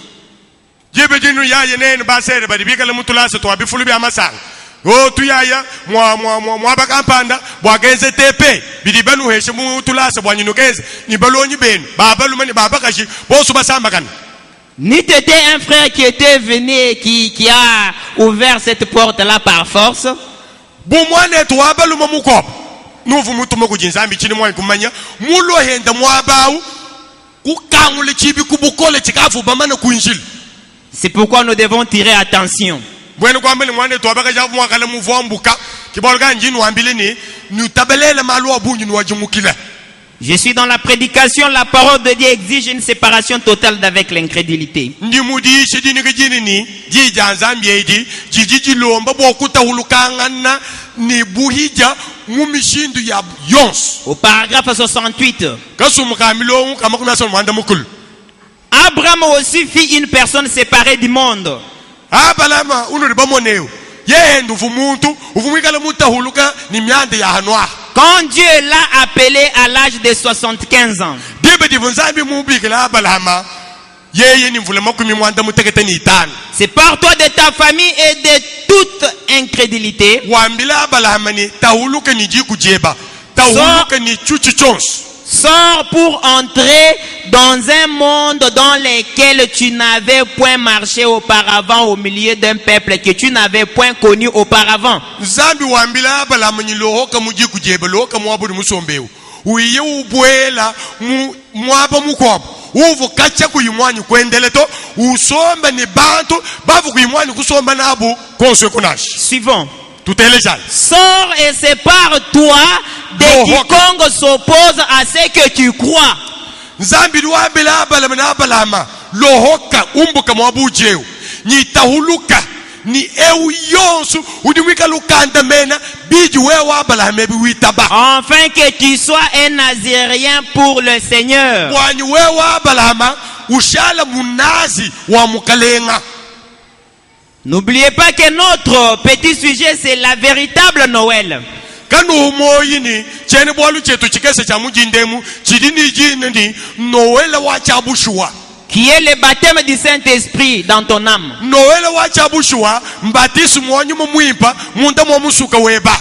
S3: Jebe jinu ya yenen basere badibikala mutulasa twabifulu bya masanga. O tuyaya mwa bakampanda bwageze tepe bidibanu heshe mutulasa bwanyinukeze ni balonyi benu babalumani babakashi bosu basamba kana.
S2: N'était un frère qui était venu et qui a ouvert cette porte-là par force.
S3: Bumwane twabaluma mukopo nuvu mutumo kujinzambi chini mwa kumanya mulo henda mwabau kukamule chibi kubukole chikafu bamana kuinjili.
S2: C'est pourquoi nous devons tirer attention.
S3: Bueno kwambele mwane twabaka javu mwakale muvombuka kibolga njinu ambile ni nutabelele malu abunyu nwajumukile.
S2: Je suis dans la prédication, la parole de Dieu exige une séparation totale d'avec l'incrédulité.
S3: Ndi mudi shidini kujini ni jija nzambi eidi jijiji lomba bokuta hulukangana ni buhija mumishindu ya yons.
S2: Au paragraphe 68.
S3: Kasumukamilo kamakuna son mwanda mukul.
S2: Abraham aussi fit une personne séparée du monde.
S3: Abalama unuriba moneo. Yehendu vumuntu uvumikala mutahuluka ni myande ya hanwa.
S2: Quand Dieu l'a appelé à l'âge de 75 ans. C'est par toi de ta famille et de toute incrédulité. Sors pour entrer dans un monde dans lequel tu n'avais point marché auparavant au milieu d'un peuple que tu n'avais point connu auparavant. Suivons. Sors et sépare-toi de quiconque s'oppose à ce que tu crois.
S3: Nzambi luabela abalama abalama lohoka umbuka mwabujeu ni tahuluka ni eu yonsu udimika lukanda mena biji wewa abalama biwitaba.
S2: Afin que tu sois un Nazirien pour le Seigneur.
S3: Wani wewa abalama ushala munazi wa mukalenga.
S2: N'oubliez pas que notre petit sujet c'est la véritable Noël.
S3: Kanu moyini chene bwalu chetu chikese cha mujindemu chidini jineni Noël wa chabushwa
S2: qui est le baptême du Saint-Esprit dans ton âme.
S3: Noël wa chabushwa mbatisu mwanyu mumwimpa munda mwamusuka weba.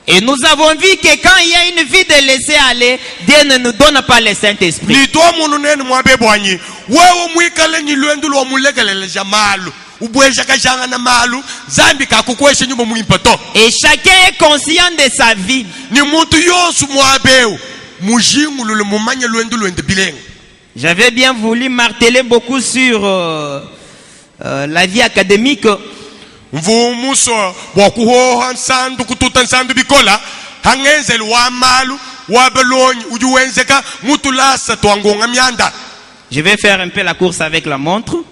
S2: Et nous avons vu que quand il y a une vie de laisser aller, Dieu ne nous donne pas le Saint-Esprit.
S3: Ni toi munu nene mwabebwanyi wewe mwikale ni lwendu lwa mulekelele jamalu.
S2: Et chacun est conscient de sa vie. J'avais bien voulu marteler beaucoup sur la vie académique. Je vais faire un peu la course avec la montre.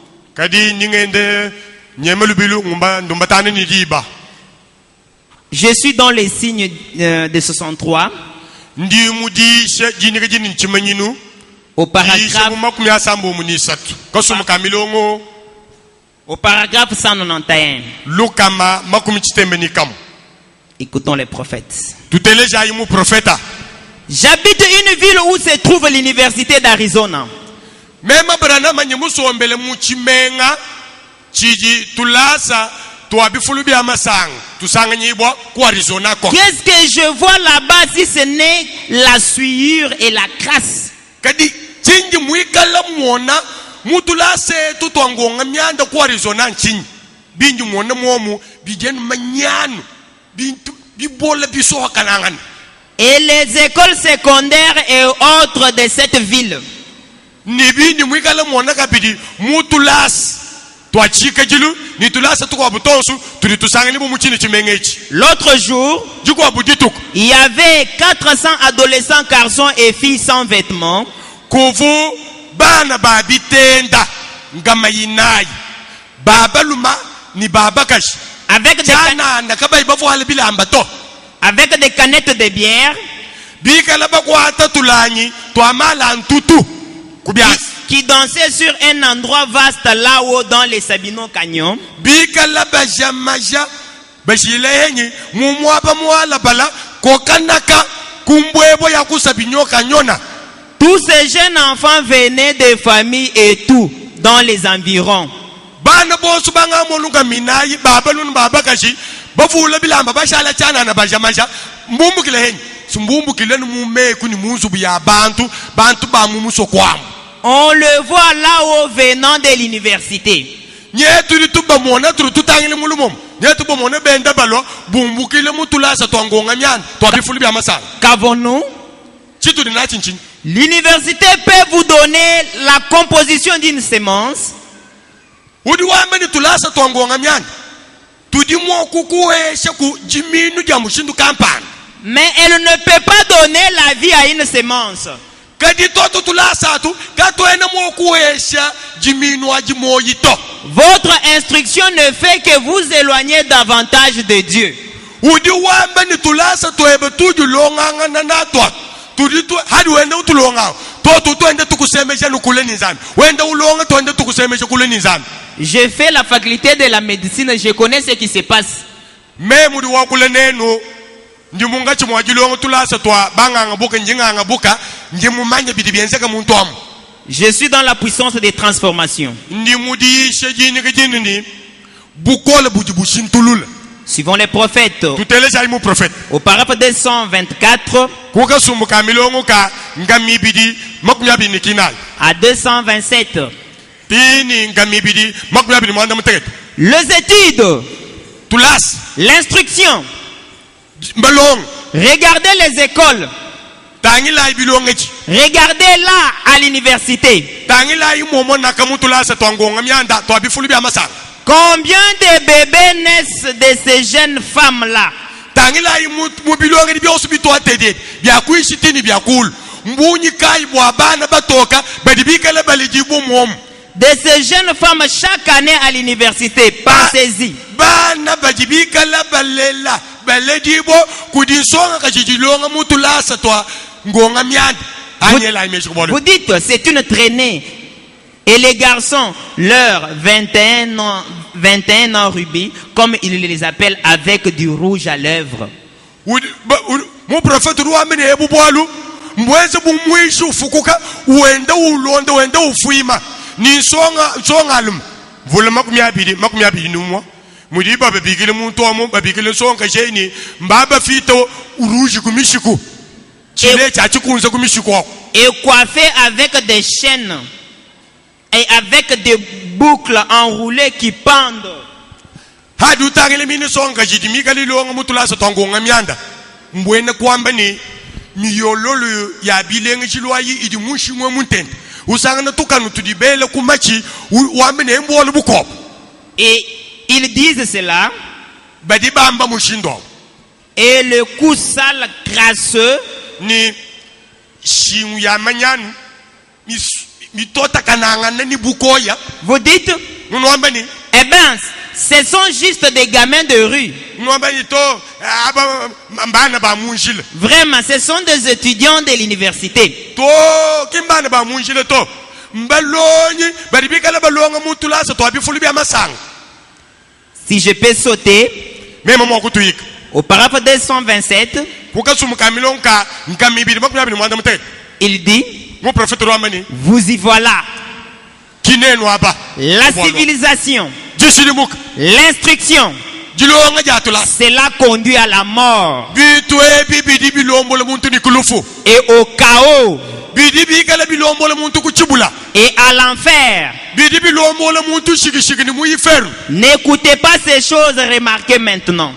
S2: Je suis dans les signes de 63. Au paragraphe 191. Écoutons les prophètes. J'habite une ville où se trouve l'université d'Arizona. Qu'est-ce que je vois là-bas si ce n'est la souillure et la crasse? Et les écoles secondaires et autres de cette ville. L'autre jour, il y avait 400 adolescents, garçons et filles sans vêtements. Avec des canettes de bière qui dansaient sur un endroit vaste là-haut dans les Sabino Canyon. Tous ces jeunes enfants venaient des familles et tout dans les environs. On le voit là-haut venant de l'université. Qu'avons-nous? L'université peut vous donner la composition d'une semence. Mais elle ne peut pas donner la vie à une semence. Votre instruction ne fait que vous éloigner davantage de Dieu. J'ai fait la faculté de la médecine, je connais ce qui se passe. Je suis dans la puissance des transformations. Suivons les prophètes. Au paragraphe 224 à 227. Les études, l'instruction, regardez les écoles, regardez là à l'université. Combien de bébés naissent de ces jeunes femmes-là?
S3: Tangila mubilonge ni byosu bitwatede byakuishi tini byakulu mbunyi kai bwabana batoka badibikala balijibu mom.
S2: De ces jeunes femmes chaque année à l'université, pensez-y.
S3: Bana badibikala balela balejibo kudinsonga kajijilonga mutulasa twa ngonga myanda anyela imeshi kubolo.
S2: Vous dites c'est une traînée. Et les garçons, leurs 21 ans rubis, comme ils les appellent, avec du rouge à lèvres.
S3: Mon prophète Rouamene Ebouboalou, Mwese Boumouishu Fukuka, Wenda Ulonda, Wenda Ufuima, Ni Songalum, Volamakumiabidi, Makumiabidi Numwa, Mudiba Babigil Muntomo, Babigil Songa Jeni, Mbaba Fito, Rouge Kumishiku, Chile Chachukunza Kumishiku.
S2: Et coiffés avec des chaînes. Et avec des boucles enroulées qui pendent.
S3: Hadu tangile mini songa jidimika lilonga mutulasa tangonga myanda. Mbwene kwamba ni miyololo ya bilenga chilwayi idi mushi mwe muntende. Usanga na tukanu tudibele kumachi wamene mbolo bukop.
S2: Et ils disent cela.
S3: Badibamba mushindo.
S2: Et le cou sale crasseux
S3: ni shimu ya manyanu
S2: vous dites, eh bien, ce sont juste des gamins de rue. Vraiment, ce sont des étudiants de l'université. Si je peux sauter au paragraphe 227, il dit, vous y voilà. La civilisation, l'instruction, cela conduit à la mort et au chaos et à l'enfer. N'écoutez pas ces choses remarquées maintenant.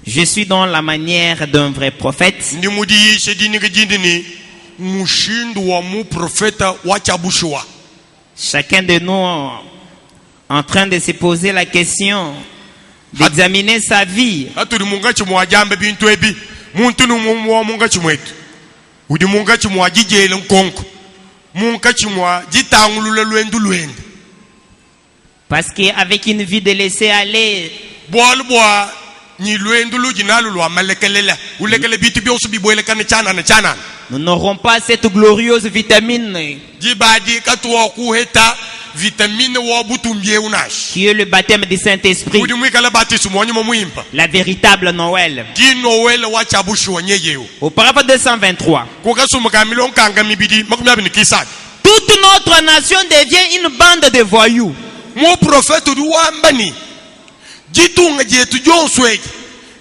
S2: Je suis dans la manière d'un vrai prophète. Chacun de nous en train de se poser la question d'examiner sa vie. Parce qu'avec une vie de laisser aller, nous n'aurons pas cette glorieuse vitamine qui est le baptême du Saint-Esprit, la véritable Noël. Au paragraphe 223, toute notre nation devient une bande de voyous.
S3: Mon prophète Rouambani, Jitunga Jetu Jonsweg,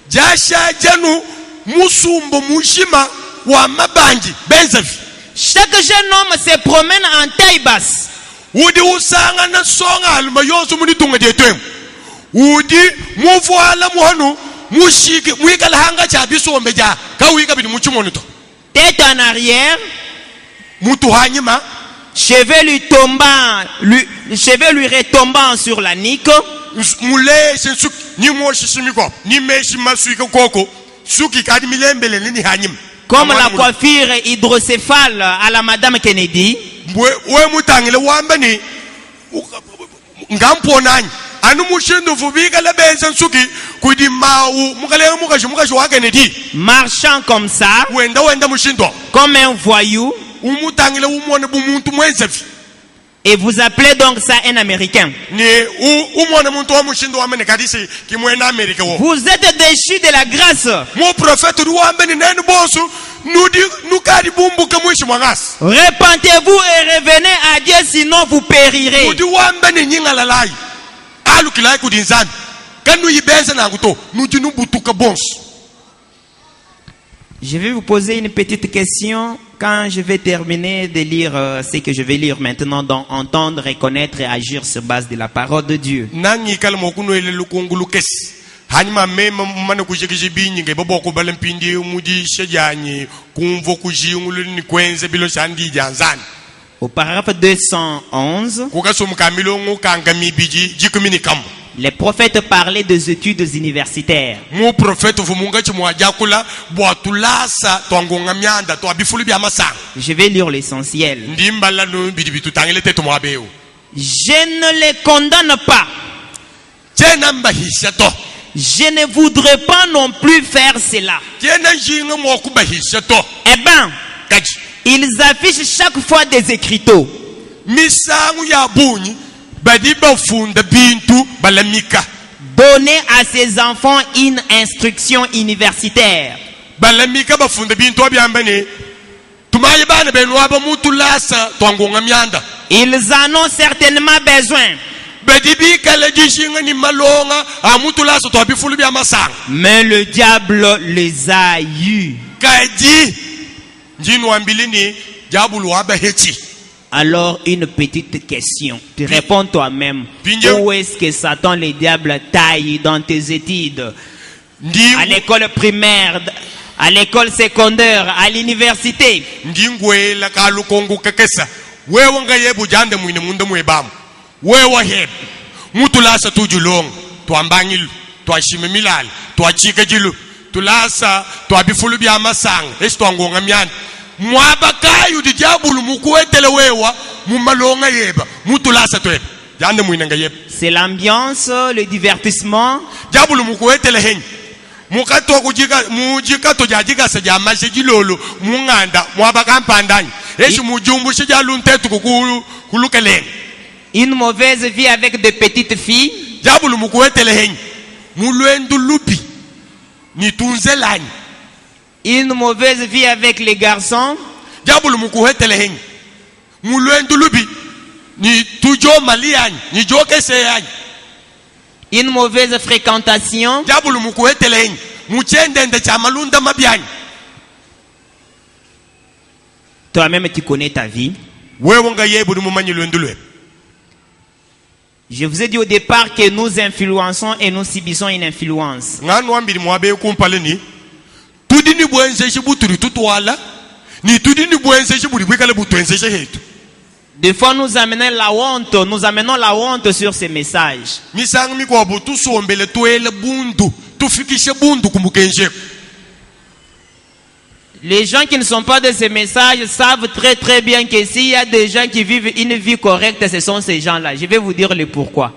S3: Jasha Janu, Musumbo Mushima, Wamabanji, Benzafi.
S2: Chaque jeune homme se promène en taille basse.
S3: Udi Usanga na Songa, Almayosu Munitunga Jetum. Udi Muvoala Muhanu, Mushiki, Wikalhanga Chabiso Meja, Kawika Bimuchumonito.
S2: Tête en arrière,
S3: Mutuhanyima.
S2: Cheveux lui retombant sur la nuque. Comme la coiffure hydrocéphale à la Madame Kennedy. Marchant comme ça, comme un voyou. Et vous appelez donc ça un Américain. Vous êtes déchus de la grâce. Repentez-vous et revenez à Dieu, sinon vous périrez. Je vais vous poser une petite question quand je vais terminer de lire ce que je vais lire maintenant, donc entendre, reconnaître et agir sur base de la parole de Dieu.
S3: hanyuma mema mana kujekije binyinge baboko balempindi mudi shejanyi kumvo kujingulu ni kwenze bilo shandi janzani.
S2: Au paragraphe 211,
S3: Kukaso mkamilo ngukanga mibiji jikumini kamu.
S2: les prophètes parlaient des études universitaires.
S3: Mu prophète vumunga chimwajakula bwatulasa twangonga myanda twabifulu bya masanga.
S2: Je vais lire l'essentiel.
S3: Ndimbala no bidibitu tangile tetu mwabeo.
S2: Je ne les condamne pas.
S3: Tena mbahisha to.
S2: Je ne voudrais pas non plus faire cela.
S3: Tena jinga mwakubahisha to.
S2: Eh ben,
S3: Kaji.
S2: ils affichent chaque fois des écriteaux.
S3: Misangu ya bunyi badi bafunda bintu balamika.
S2: Donner à ses enfants une instruction universitaire.
S3: Balamika bafunda bintu abyambane. Tumaye bana benwa ba mutulasa twangonga myanda.
S2: Ils en ont certainement besoin. Mais le diable les a eus. Alors une petite question. Tu réponds toi-même. Où est-ce que Satan, le diable, taille dans tes études? À l'école primaire, à l'école secondaire, à l'université.
S3: Wewe heb mutulasa tujulong twambangil twashimemilal twachikejilu tulasa twabifulu bya masang esitwangonga myanda mwabakayu dijabulu mukuwetele wewa mumalonga yeba mutulasa tweba jande muinanga yeba.
S2: C'est l'ambiance, le divertissement.
S3: Jabulu mukuwetele hen mukato kujika mujika to jajika saja masejilolo munganda mwabakampandanye eshi mujumbu shijaluntetu kukulu kulukele.
S2: Une mauvaise vie avec de petites filles. Une mauvaise vie avec les garçons. Une mauvaise fréquentation. Toi-même tu connais ta vie. Je vous ai dit au départ que nous influençons et nous subissons une influence. Des fois nous amenons la honte sur ces messages. Les gens qui ne sont pas de ces messages savent très très bien que s'il y a des gens qui vivent une vie correcte, ce sont ces gens-là. Je vais vous dire le pourquoi.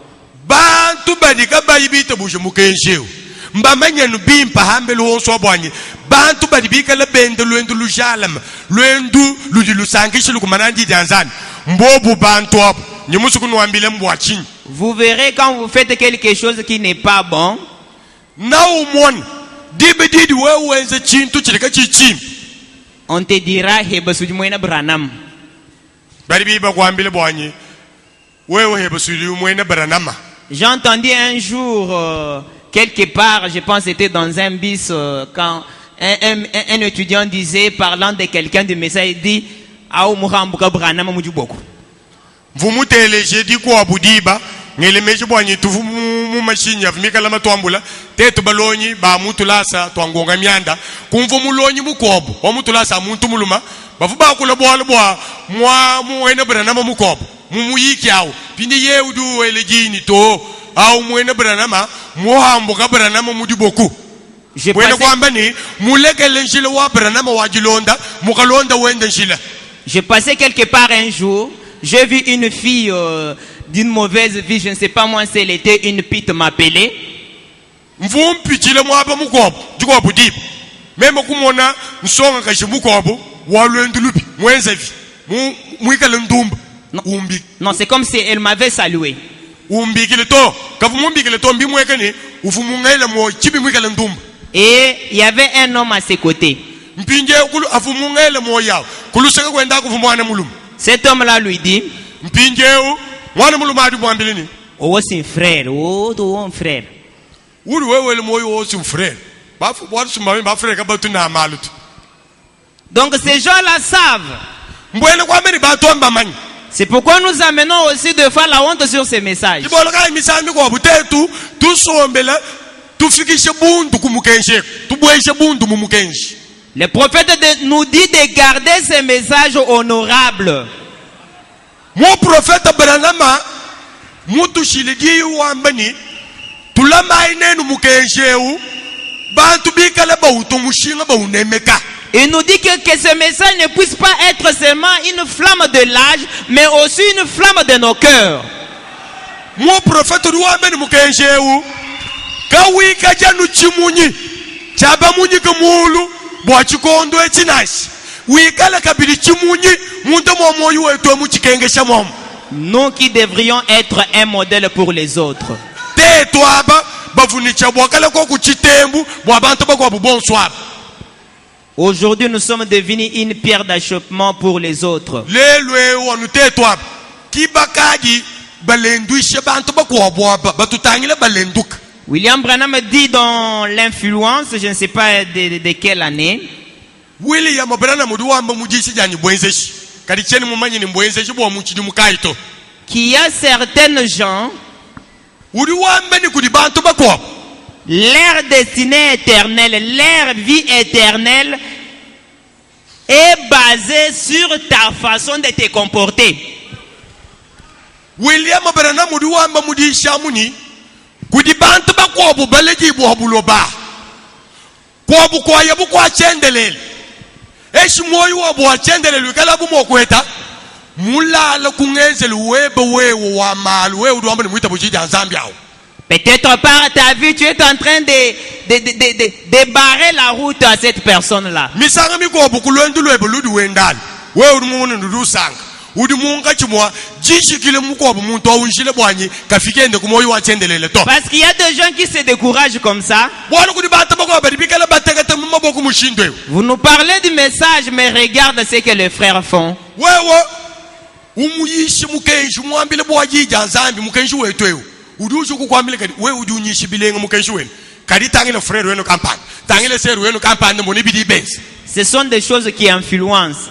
S2: Vous verrez quand vous faites quelque chose qui n'est pas bon. On te dira Branham. J'ai entendu un jour quelque part, je pense que c'était dans un bus, quand un étudiant disait, parlant de quelqu'un du message, il dit Branham.
S3: Vous m'utélégez dit quoi Boudiba ngele meji bwanyi tuvu mu machine ya vimikala matwambula tetu balonyi ba mutulasa twangonga myanda kumvo mulonyi mukobo wa mutulasa muntu muluma bavuba kula bwala bwa mwa muwene Branham mukobo mumuyiki awo pindi yeudu elejini to au muwene Branham muhambo ka Branham mudiboku bwene kwamba ni mulekele njile wa Branham wajilonda mukalonda wende njila.
S2: Je passais quelque part un jour, j'ai vu une fille d'une mauvaise vie, je ne sais pas moi si elle était une pite m'appeler. Non, c'est comme si elle m'avait salué. Et il y avait un homme à ses côtés. Cet homme-là lui dit, oh, c'est un frère, oh, un frère. Donc ces gens-là savent. C'est pourquoi nous amenons aussi de faire la honte sur ces messages.
S3: tufikishe bundu kumukenje tubweshe bundu mumukenji.
S2: Le prophète nous dit de garder ces messages honorables.
S3: Mon prophète Branama mutu shilidi wambani tulama inenu mukenjeu bantu bikala ba utumushinga ba unemeka.
S2: Il nous dit que ce message ne puisse pas être seulement une flamme de l'âge, mais aussi une flamme de nos cœurs.
S3: Mon prophète wambani mukenjeu kawi kajanu chimunyi chaba munyi kamulu bwachikondo etinashi wikala kabili chimunyi muntu momoyu wetu muchikengesha momo.
S2: Nous qui devrions être un modèle pour les autres. Aujourd'hui, nous sommes devenus une pierre d'achoppement pour les autres. William Branham dit dans l'influence, je ne sais pas de quelle année,
S3: William Branham
S2: qu'il y a certaines gens, leur destinée éternelle, leur vie éternelle est basée sur ta façon de te comporter.
S3: William Branham kudi bantu bakwobu baleji bwobuloba kwobu kwayebu kwa chendelele eshi moyo wabu wa chendelele kala bu mokweta mulala kungenzele webe wewo wa malu wewo duamba ni muita bujiji anzambiao.
S2: Peut-être par ta vie, tu es en train de barrer la route à cette personne-là.
S3: Misanga mi kwobu kulwendu lwebe ludi wendali wewo dumunu ndusanga udi munga chimwa jishikile mukwobu muntu awunjile bwanyi kafikende kumoyo wa chendelele to.
S2: Parce qu'il y a des gens qui se découragent comme ça. Vous nous parlez du message, mais regarde ce que les frères font. Ce sont des choses qui influencent.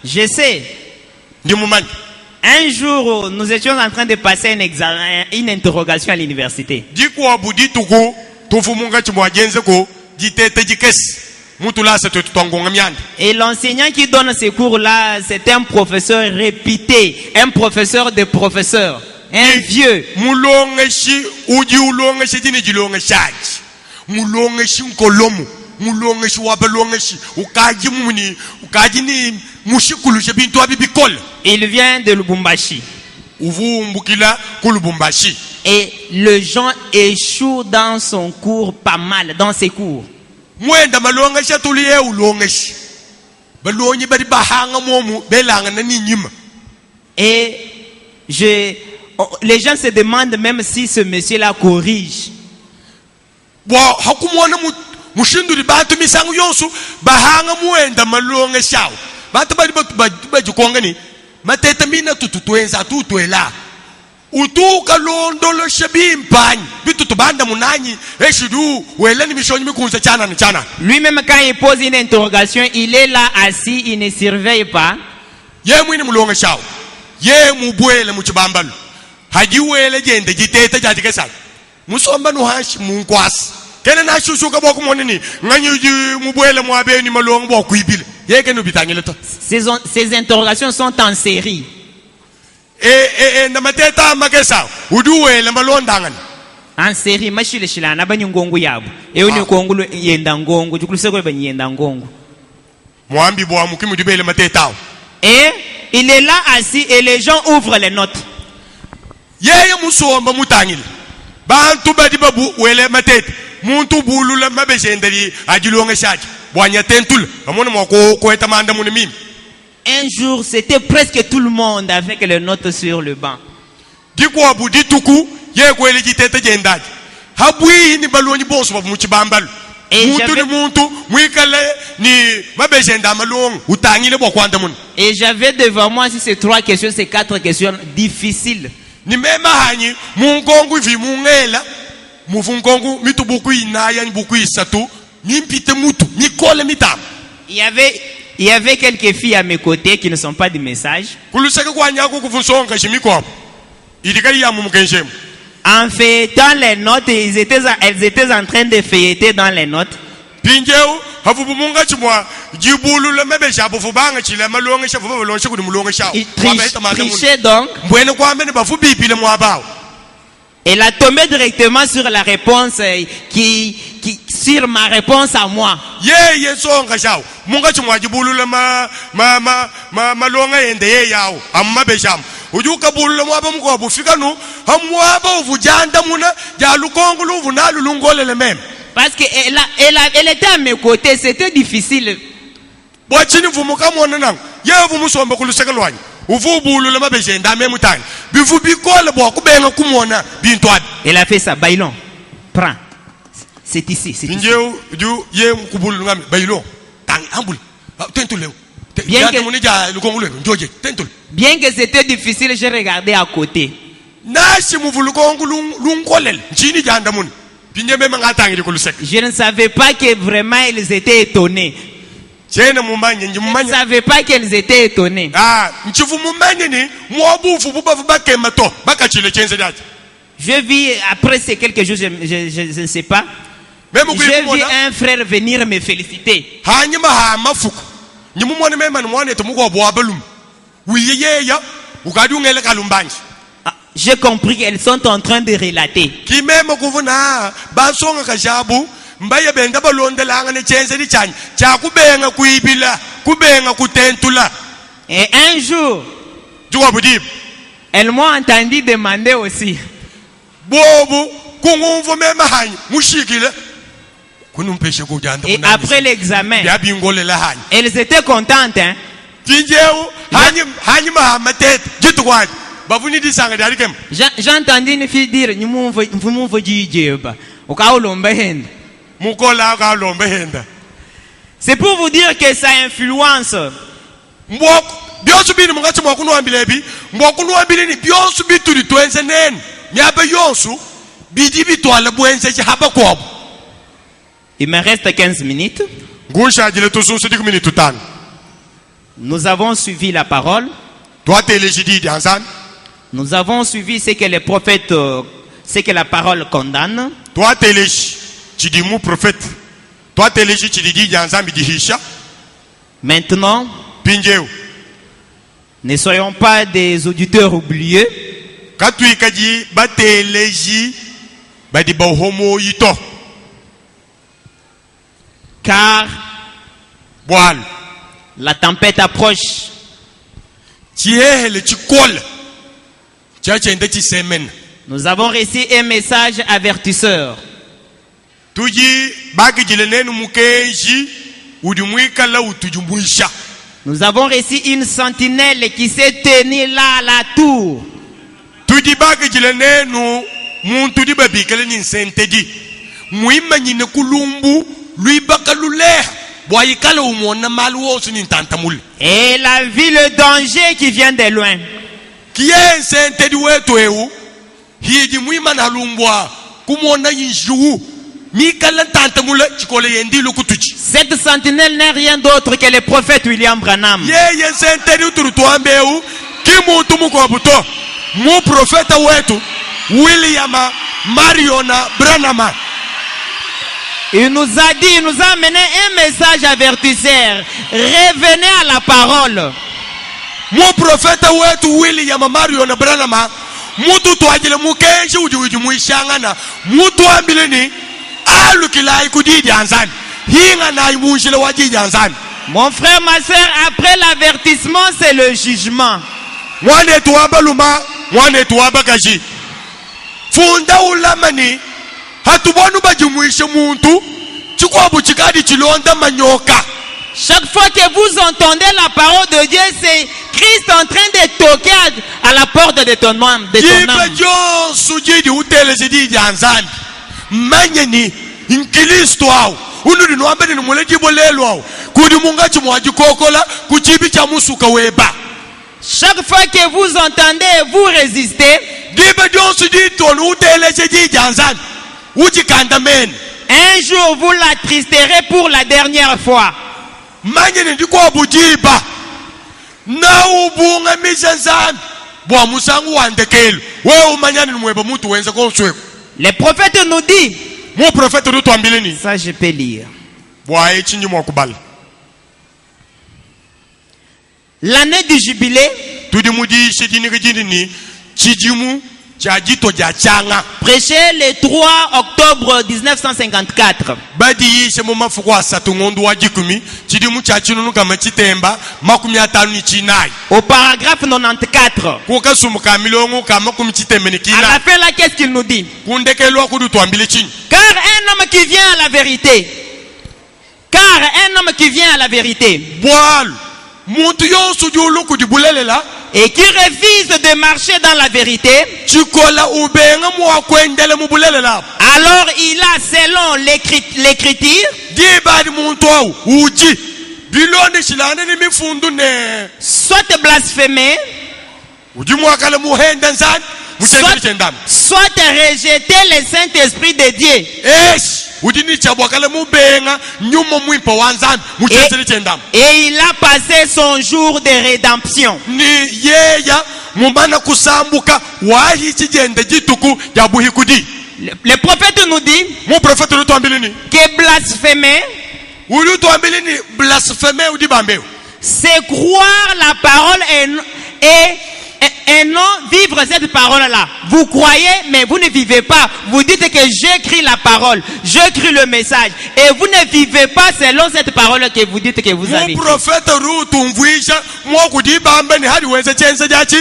S2: Je sais. Un jour, nous étions en train de passer un examen, une interrogation à l'université. Et l'enseignant qui donne ces cours-là, c'est un professeur réputé, un professeur de professeurs, un vieux. Il vient de Lubumbashi. Et les gens échouent dans son cours pas mal, dans ses cours. Et les gens se demandent même si ce monsieur-là corrige.
S3: Mushinduri bantu misangu yonsu bahanga muenda malonge shao bantu bajukongani mateta mina tututwenza tutwela utuka londolo shebi mpany bitutu banda munanyi eshidu weleni mishonyi mikunza chana na chana.
S2: Lui-même quand il pose une interrogation, il est là assis, il ne surveille pas.
S3: Ye mwini mulonge shao ye mubwele muchibambalu haji wele jende jiteta jajikesa musomba nuhashi munkwasi.
S2: Ces interrogations sont en série. En série, et il est là assis et les gens ouvrent les notes.
S3: Muntu bulula mabeshendeli ajilonge shaji bwanya tentul amona moko kweta manda munimi.
S2: Un jour, c'était presque tout le monde avec les notes sur le banc.
S3: Dikwa budi tuku ye kweli jitete jendaji habwi ni baloni boso babu muchibambalo muntu ni muntu mwikale ni mabeshenda malong utangile bokwanda mun.
S2: Et j'avais devant moi si ces 3 questions, ces 4 questions difficiles.
S3: Ni mema hanyi mungongu vi mungela mufungongu mitubuku inaya buku isatu nimpite mutu nikole mitam.
S2: Il y avait quelques filles à mes côtés qui ne sont pas du message. En feuilletant les notes, elles étaient en train de feuilleter dans les notes. Ils trichaient donc. Elle a tombé directement sur la réponse sur ma réponse à moi. Parce qu'elle était à mes côtés, c'était difficile. Elle a fait ça, bailon. Prends. C'est ici, c'est ici. Bien que c'était difficile, j'ai regardé à côté. Je ne savais pas que vraiment ils étaient étonnés. Je ne savais pas qu'elles étaient étonnées. Je vis, après ces quelques jours, je ne sais pas. J'ai vu un frère venir me féliciter. J'ai compris qu'elles sont en train de relater. Et un jour, elles m'ont entendu demander aussi. Et après l'examen, elles étaient contentes. Hein? J'ai entendu une fille dire, c'est pour vous dire que ça influence. Il me reste 15 minutes. Nous avons suivi la parole. Nous avons suivi ce que les prophètes, ce que la parole condamne. Maintenant, ne soyons pas des auditeurs oublieux. Car la tempête approche. Nous avons reçu un message avertisseur. Nous avons reçu une sentinelle qui s'est tenue là à la tour. Et elle a vu le danger qui vient de loin. Cette sentinelle n'est rien d'autre que le prophète William Branham. Il nous a dit, il nous a amené un message avertisseur. Revenez à la parole.
S3: Mon prophète William Marion Branham, mutu tuajile mukenji ujimuishangana mutu ambileni alukila ikudidi anzani hinga na imunjile wajidi anzani.
S2: Mon frère, ma soeur, après l'avertissement, c'est le jugement.
S3: Mwane tuwaba luma, mwane tuwaba kaji. Funda ulamani, hatubonu bajimuishe muntu, chukwabu chikadi chilonda manyoka.
S2: Chaque fois que vous entendez la parole de Dieu, c'est Christ en train de toquer à la porte de ton âme. Chaque fois que vous entendez, vous résistez. Un jour, vous l'attristerez pour la dernière fois.
S3: bwa musangu wandekelo wewe umanyani numweba mutu wenza ko nsweko.
S2: Les prophètes nous disent,
S3: Mu prophète rutu ambilini
S2: ça je peux lire.
S3: bwa echinyi mwakubala
S2: L'année du jubilé,
S3: tudi mudi shidini gidini chijimu cha jito ja changa
S2: prêché le 3 octobre 1954.
S3: badi yishe mu mafuko asatu ngondu wa jikumi chidimu cha chinunu kama chitemba makumi atanu ni chinai
S2: Au paragraphe 94.
S3: kuka sumuka milongo kama makumi chitembe ni
S2: À
S3: kina
S2: la fin là, qu'est-ce qu'il nous dit?
S3: kundekelwa kudu tuambile chini
S2: Car un homme qui vient à la vérité, car un homme qui vient à la vérité
S3: bwalu muntu yonsu julu kudibulelela
S2: et qui refuse de marcher dans la vérité,
S3: chikola ubenga mwakwendele mubulelela
S2: alors il a, selon l'écriture,
S3: dibadi muntu au uji biloni shilane ni mifundu ne
S2: soit blasphémé,
S3: uji mwakale muhenda nzani muchendele chendami
S2: soit rejeté le Saint-Esprit de Dieu.
S3: uji ni chabwakale mubenga nyuma mwimpa wanzani muchendele chendami
S2: Et il a passé son jour de rédemption.
S3: ni yeya mumana kusambuka wahi chijende jituku ya buhikudi.
S2: Le prophète nous dit
S3: Mu prophète lutu ambilini
S2: que blasphémer,
S3: ulutu ambilini blasphème udi bambeo
S2: c'est croire la parole et non vivre cette parole-là. Vous croyez, mais vous ne vivez pas. Vous dites que j'écris la parole, j'écris le message, et vous ne vivez pas selon cette parole que vous dites que vous avez.
S3: Mu prophète rutu mvuisha mwakudi bambeni hadi weze chense jachi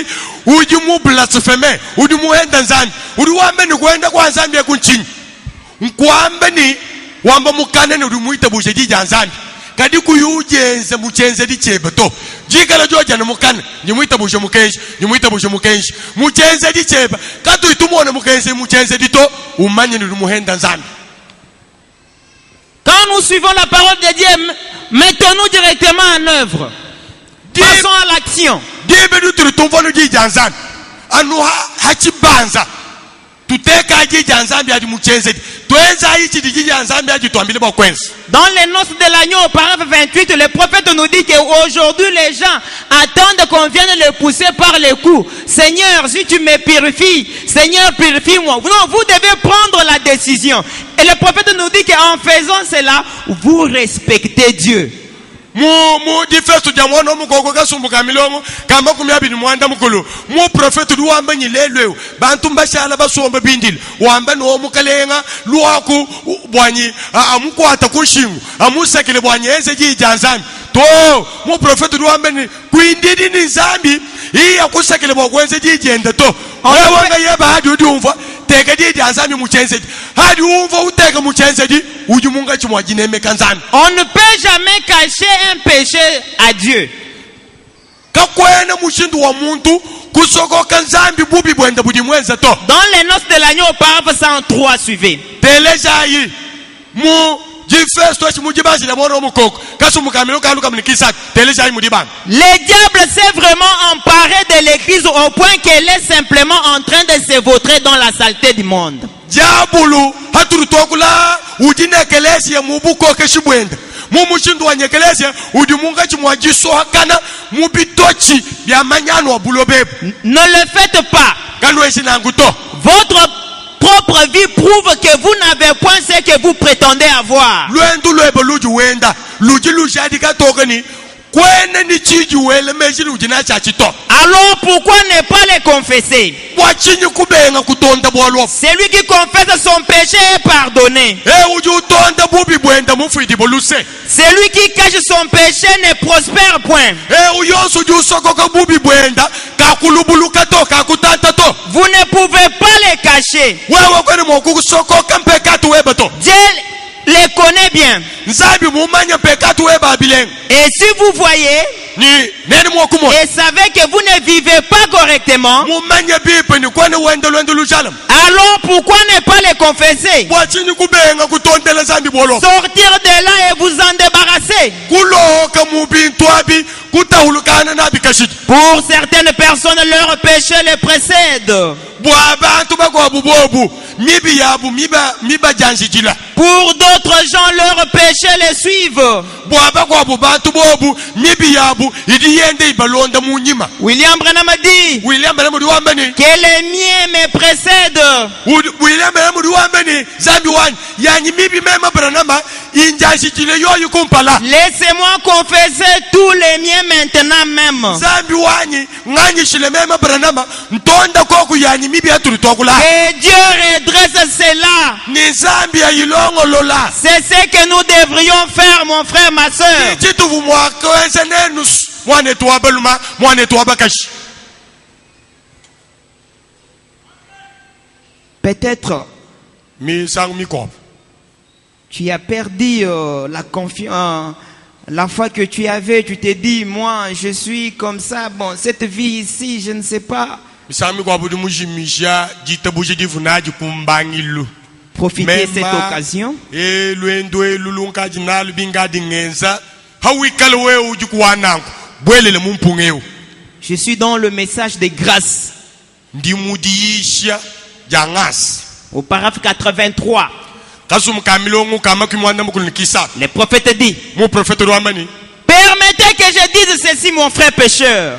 S3: uji mu blasphème udi muhenda nzani udi wambeni kwenda kwa nzambi ya kunchini nkwambeni wamba mukanene udi muite bujeji janzambi kadi kuyujenze muchenze di chebeto jikala joja ne mukana ni muite buje mukenshi ni muite buje mukenshi muchenze di cheba katu itumone mukenshi muchenze di to umanye ni muhenda nzambi.
S2: Quand nous suivons la parole de Dieu, mettons-nous directement en œuvre. Passons à l'action.
S3: Dibedu tulitumvano ji janzambi anu hachibanza tuteka ji janzambi adi muchenze twenza ichi di janzambi adi tuambile ba kwenzi.
S2: Dans les noces de l'agneau, au paragraphe 28, le prophète nous dit qu'aujourd'hui les gens attendent qu'on vienne les pousser par les coups. Seigneur, si tu me purifies, Seigneur, purifie-moi. Non, vous devez prendre la décision. Et le prophète nous dit qu'en faisant cela, vous respectez Dieu.
S3: Mu difesto jamwana mukoko kasumbuka milongo kama kumyabini mwanda mukulu mu prophet duwamba nyilelwe bantu mbashala basomba bindile wamba no mukalenga luaku bwanyi amukwata kushingu amusakile bwanyi eze jijanzami to mu prophet duwamba ni kuindidi ni zambi iya kusakile bwakwenze jijenda to wewe nga yeba hadi udumva teka jijanzami muchenze hadi umva uteka muchenze di ujumunga chimwajine mekanzami.
S2: On ne peut jamais cacher un péché à Dieu.
S3: Dans
S2: les noces de l'agneau, au paragraphe 103, suivez. Le diable s'est vraiment emparé de l'église au point qu'elle est simplement en train de se vautrer dans la saleté du monde.
S3: Mumushindu wa nyekeleze udimunga chimwajisoha kana mubitochi bya manyano wa bulobe.
S2: Ne le faites pas. Votre propre vie prouve que vous n'avez point ce que vous prétendez avoir. Alors pourquoi ne pas les confesser? Celui qui confesse son péché est pardonné. Celui qui cache son péché ne prospère point. Vous ne pouvez pas les cacher. Dieu les connaît bien. Et si vous voyez et savez que vous ne vivez pas correctement, alors pourquoi ne pas les confesser? Sortir de là et vous en débarrasser. Pour certaines personnes, leur péché les précède. Pour d'autres gens, leurs péchés les suivent. William Branham a dit que les miens me précèdent. Laissez-moi confesser tous les miens maintenant même. Que Dieu redresse cela. C'est ce que nous devrions faire, mon frère, ma soeur. Peut-être tu as perdu la confiance, la foi que tu avais. Tu t'es dit, moi je suis comme ça, bon, cette vie ici, je ne sais pas. Profitez de cette occasion. Je suis dans le message de grâce. Au paragraphe 83. Le prophète dit, permettez que je dise ceci, mon frère pécheur.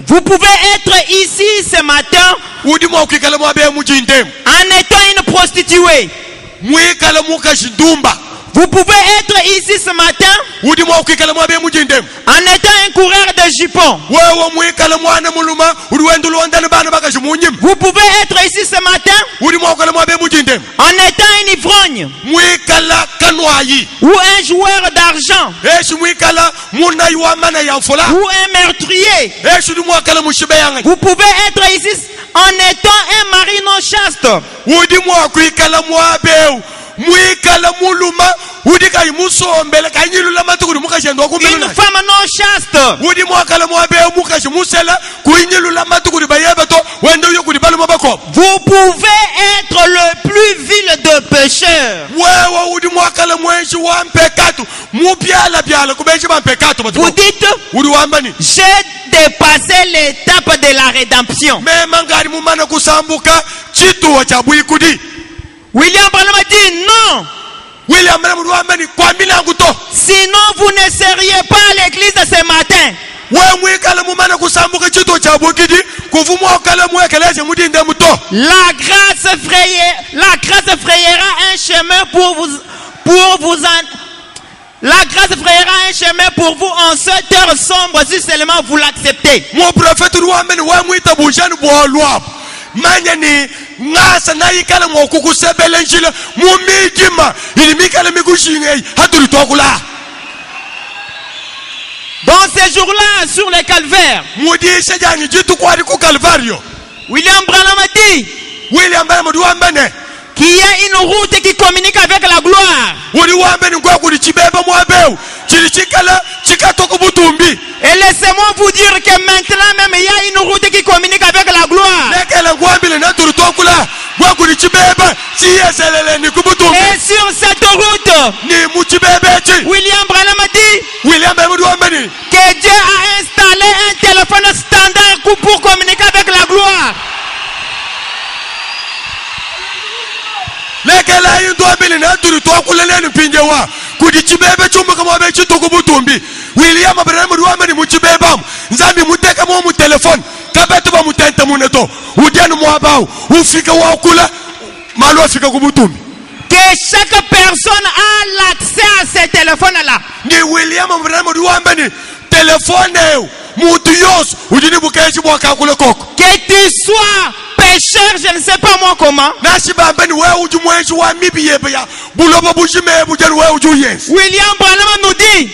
S2: Vous pouvez être ici ce matin en étant une prostituée. Vous pouvez être ici ce matin en étant un coureur de jupons. Vous pouvez être ici ce matin en étant un ivrogne ou un joueur d'argent ou un meurtrier. Vous pouvez être ici en étant un mari non chaste. Une femme non chaste. Vous pouvez être le plus vil de pécheurs. Vous dites, j'ai dépassé l'étape de la rédemption. William Branham a dit non. Sinon vous ne seriez pas à l'église ce matin. La grâce frayera un chemin pour vous en cette heure sombre si seulement vous l'acceptez. Dans ces jours-là, sur le calvaire, William Branham a dit qu'il y a une route qui communique avec la gloire. Et laissez-moi vous dire que maintenant même il y a une route qui communique avec la gloire. Et sur cette route, William Branham a dit que Dieu a installé un téléphone standard pour communiquer avec la gloire.
S3: William Branham duamani muchibeba nzambi muteka mu telefone kabeto ba mutenta muneto udianu mwabao ufika wakula malo afika kubutumbi.
S2: Que chaque personne a l'accès à ce téléphone là.
S3: Ni William Branham duamani téléphone mutu yos udini bukeshi mwaka kule koko.
S2: Que tu sois pécheur, je ne sais pas moi comment. William Branham nous dit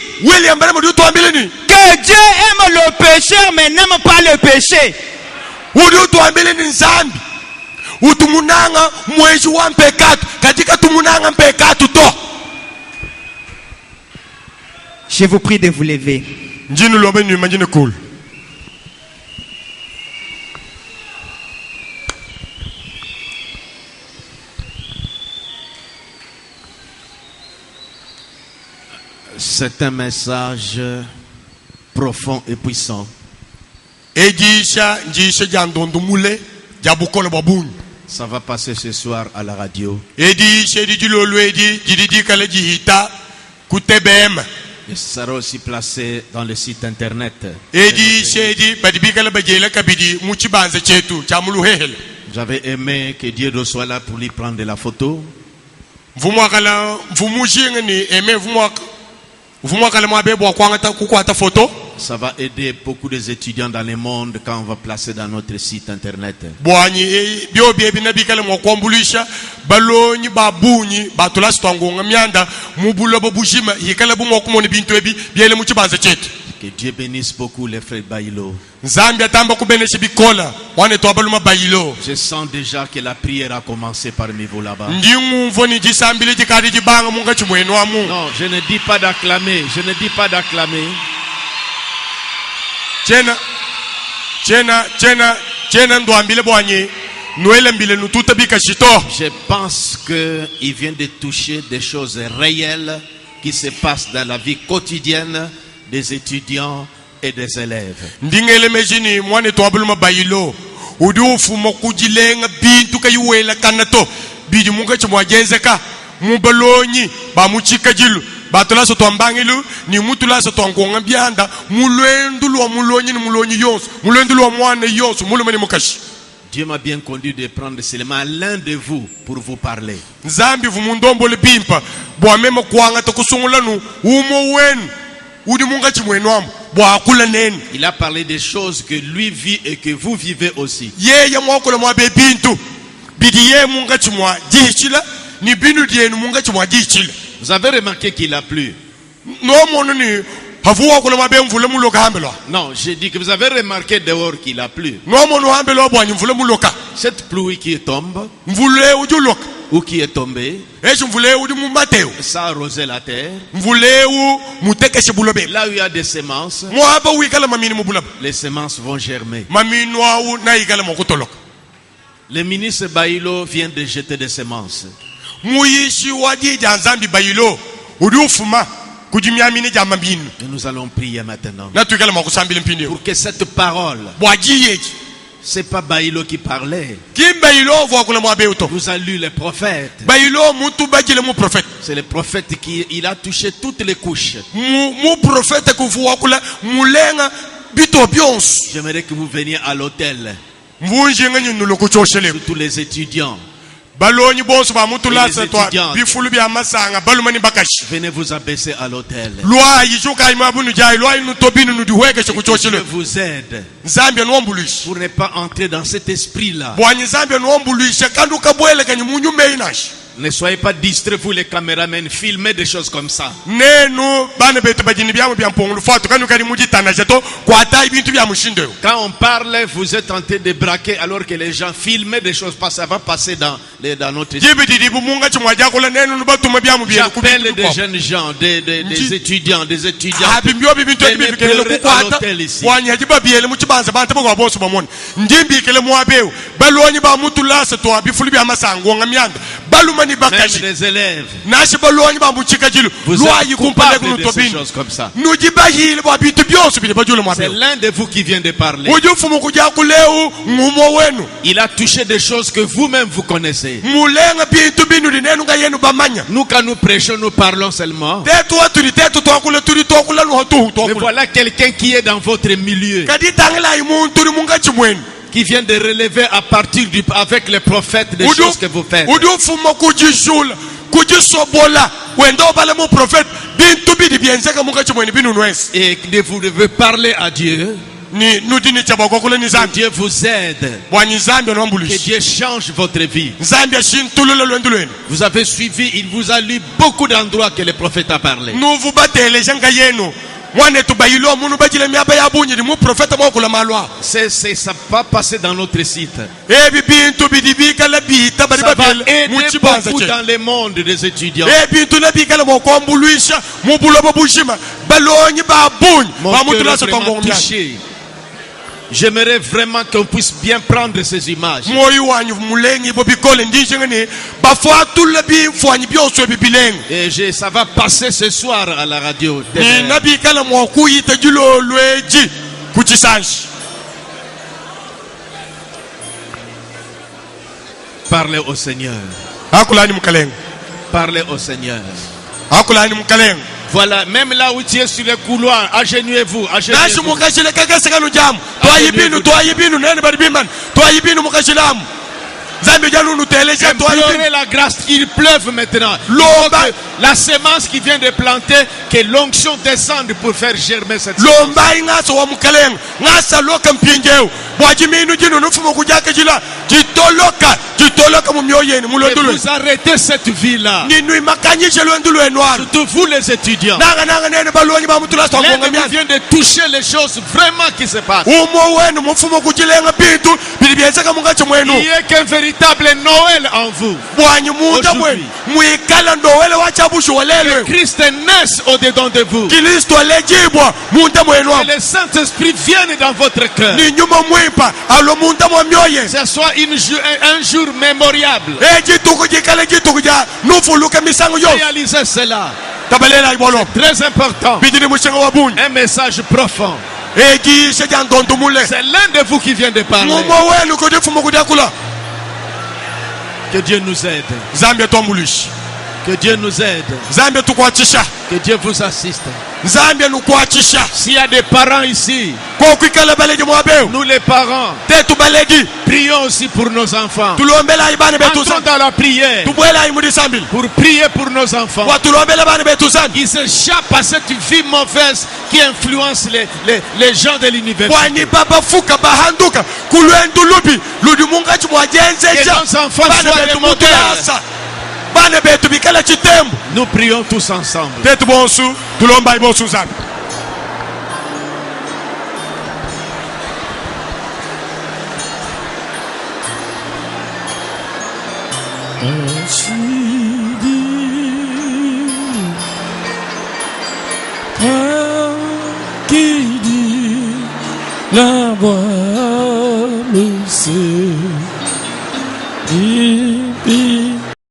S2: que Dieu aime le pécheur mais n'aime pas le péché. Je vous prie de vous lever.
S1: C'est un message profond et puissant.
S3: Edisha njisha jandondo mule jabukolo babun.
S1: Ça va passer ce soir à la radio.
S3: Edisha di lolo edi jididi kala jihita kutebem.
S1: Et ça sera aussi placé dans le site internet.
S3: Edisha di badibi kala bajela kabidi muchibanza chetu chamulu hehel.
S1: J'avais aimé que Dieu soit là pour lui prendre de la photo.
S3: Vous m'avez aimé, vous m'avez photo.
S1: Ça va aider beaucoup des étudiants dans le monde quand on va placer dans notre site internet. Que Dieu bénisse beaucoup les frères Baïlo. Je sens déjà que la prière a commencé parmi vous là-bas. Non, je ne dis pas d'acclamer. Je ne dis pas d'acclamer.
S3: Je
S1: pense qu'il vient de toucher des choses réelles qui se passent dans la vie quotidienne des étudiants et des élèves.
S3: Batola so twambangilu ni mutula so twangonga byanda mulwendulu wa mulonyi ni mulonyi yonso mulwendulu wa mwana yonso mulumeni mukashi.
S1: Dieu m'a bien conduit de prendre seulement l'un de vous pour vous parler.
S3: Nzambi vumundombo lepimpa bwa mema kwanga tokusungulanu umo wenu udi munga chimwenwamo bwa kula neni.
S1: Il a parlé des choses que lui vit et que vous vivez aussi.
S3: Yeye mwakola mwa bebintu bidi ye munga chimwa jichila ni binu dienu munga chimwa jichila.
S1: Vous avez remarqué qu'il a plu?
S3: Non,
S1: j'ai dit que vous avez remarqué dehors qu'il a plu. Cette pluie qui tombe ou qui est tombée, ça a arrosé la terre. Là où il y a des semences, les semences vont germer. Le ministre Baïlo vient de jeter des semences. Et nous allons prier maintenant pour que cette parole, c'est pas Baïlo qui parlait. Vous avez lu les prophètes. C'est le prophète qui il a touché toutes les couches. J'aimerais que vous veniez à l'hôtel. Tous les étudiants.
S3: Venez
S1: vous abaisser à l'hôtel.
S3: Dieu
S1: vous aide pour ne pas entrer dans cet esprit-là. Ne soyez pas distraits, vous les caméramens, filmez des choses comme ça. Quand on parle, vous êtes en train de braquer alors que les gens filment des choses, ça va passer dans notre esprit. J'appelle des jeunes gens, des étudiants, venez pleurer à l'hôtel ici. Même les élèves, vous êtes coupables de ces choses comme ça. C'est l'un de vous qui vient de parler. Il a touché des choses que vous-même vous connaissez. Nous, quand nous prêchons, nous parlons seulement. Mais voilà quelqu'un qui est dans votre milieu, qui vient de relever à partir avec les prophètes des choses que vous faites. Et vous devez parler à Dieu. Que Dieu vous aide. Que Dieu change votre vie. Vous avez suivi, il vous a lu beaucoup d'endroits que le prophète a parlé. Ça va passer dans notre site. Ça va aider beaucoup dans le monde des étudiants. Mon cœur est vraiment touché. J'aimerais vraiment qu'on puisse bien prendre ces images. Et ça va passer ce soir à la radio. Parlez au Seigneur. Parlez au Seigneur. Voilà, même là où tu es sur les couloirs, agenouillez-vous. Agenouillez-vous. Implorez la grâce qu'il pleuve maintenant. La semence qui vient de planter, que l'onction descende pour faire germer cette semence. Et vous arrêtez cette vie-là. Surtout vous les étudiants. L'un vient de toucher les choses vraiment qui se passent. Il n'y a qu'un véritable Noël en vous. Aujourd'hui. Que Christ naisse au-dedans de vous. Que le Saint-Esprit vienne dans votre cœur. Que ce soit un jour mémoriable. Réalisez cela. C'est très important. Un message profond. C'est l'un de vous qui vient de parler. Que Dieu nous aide. Que Dieu nous aide. Que Dieu vous assiste. S'il y a des parents ici, nous les parents, prions aussi pour nos enfants. Entrons dans la prière pour prier pour nos enfants. Ils s'échappent à cette vie mauvaise qui influence les gens de l'univers. Que nos enfants soient des modèles. Nous prions tous ensemble.
S4: Qui dit la voix me sait.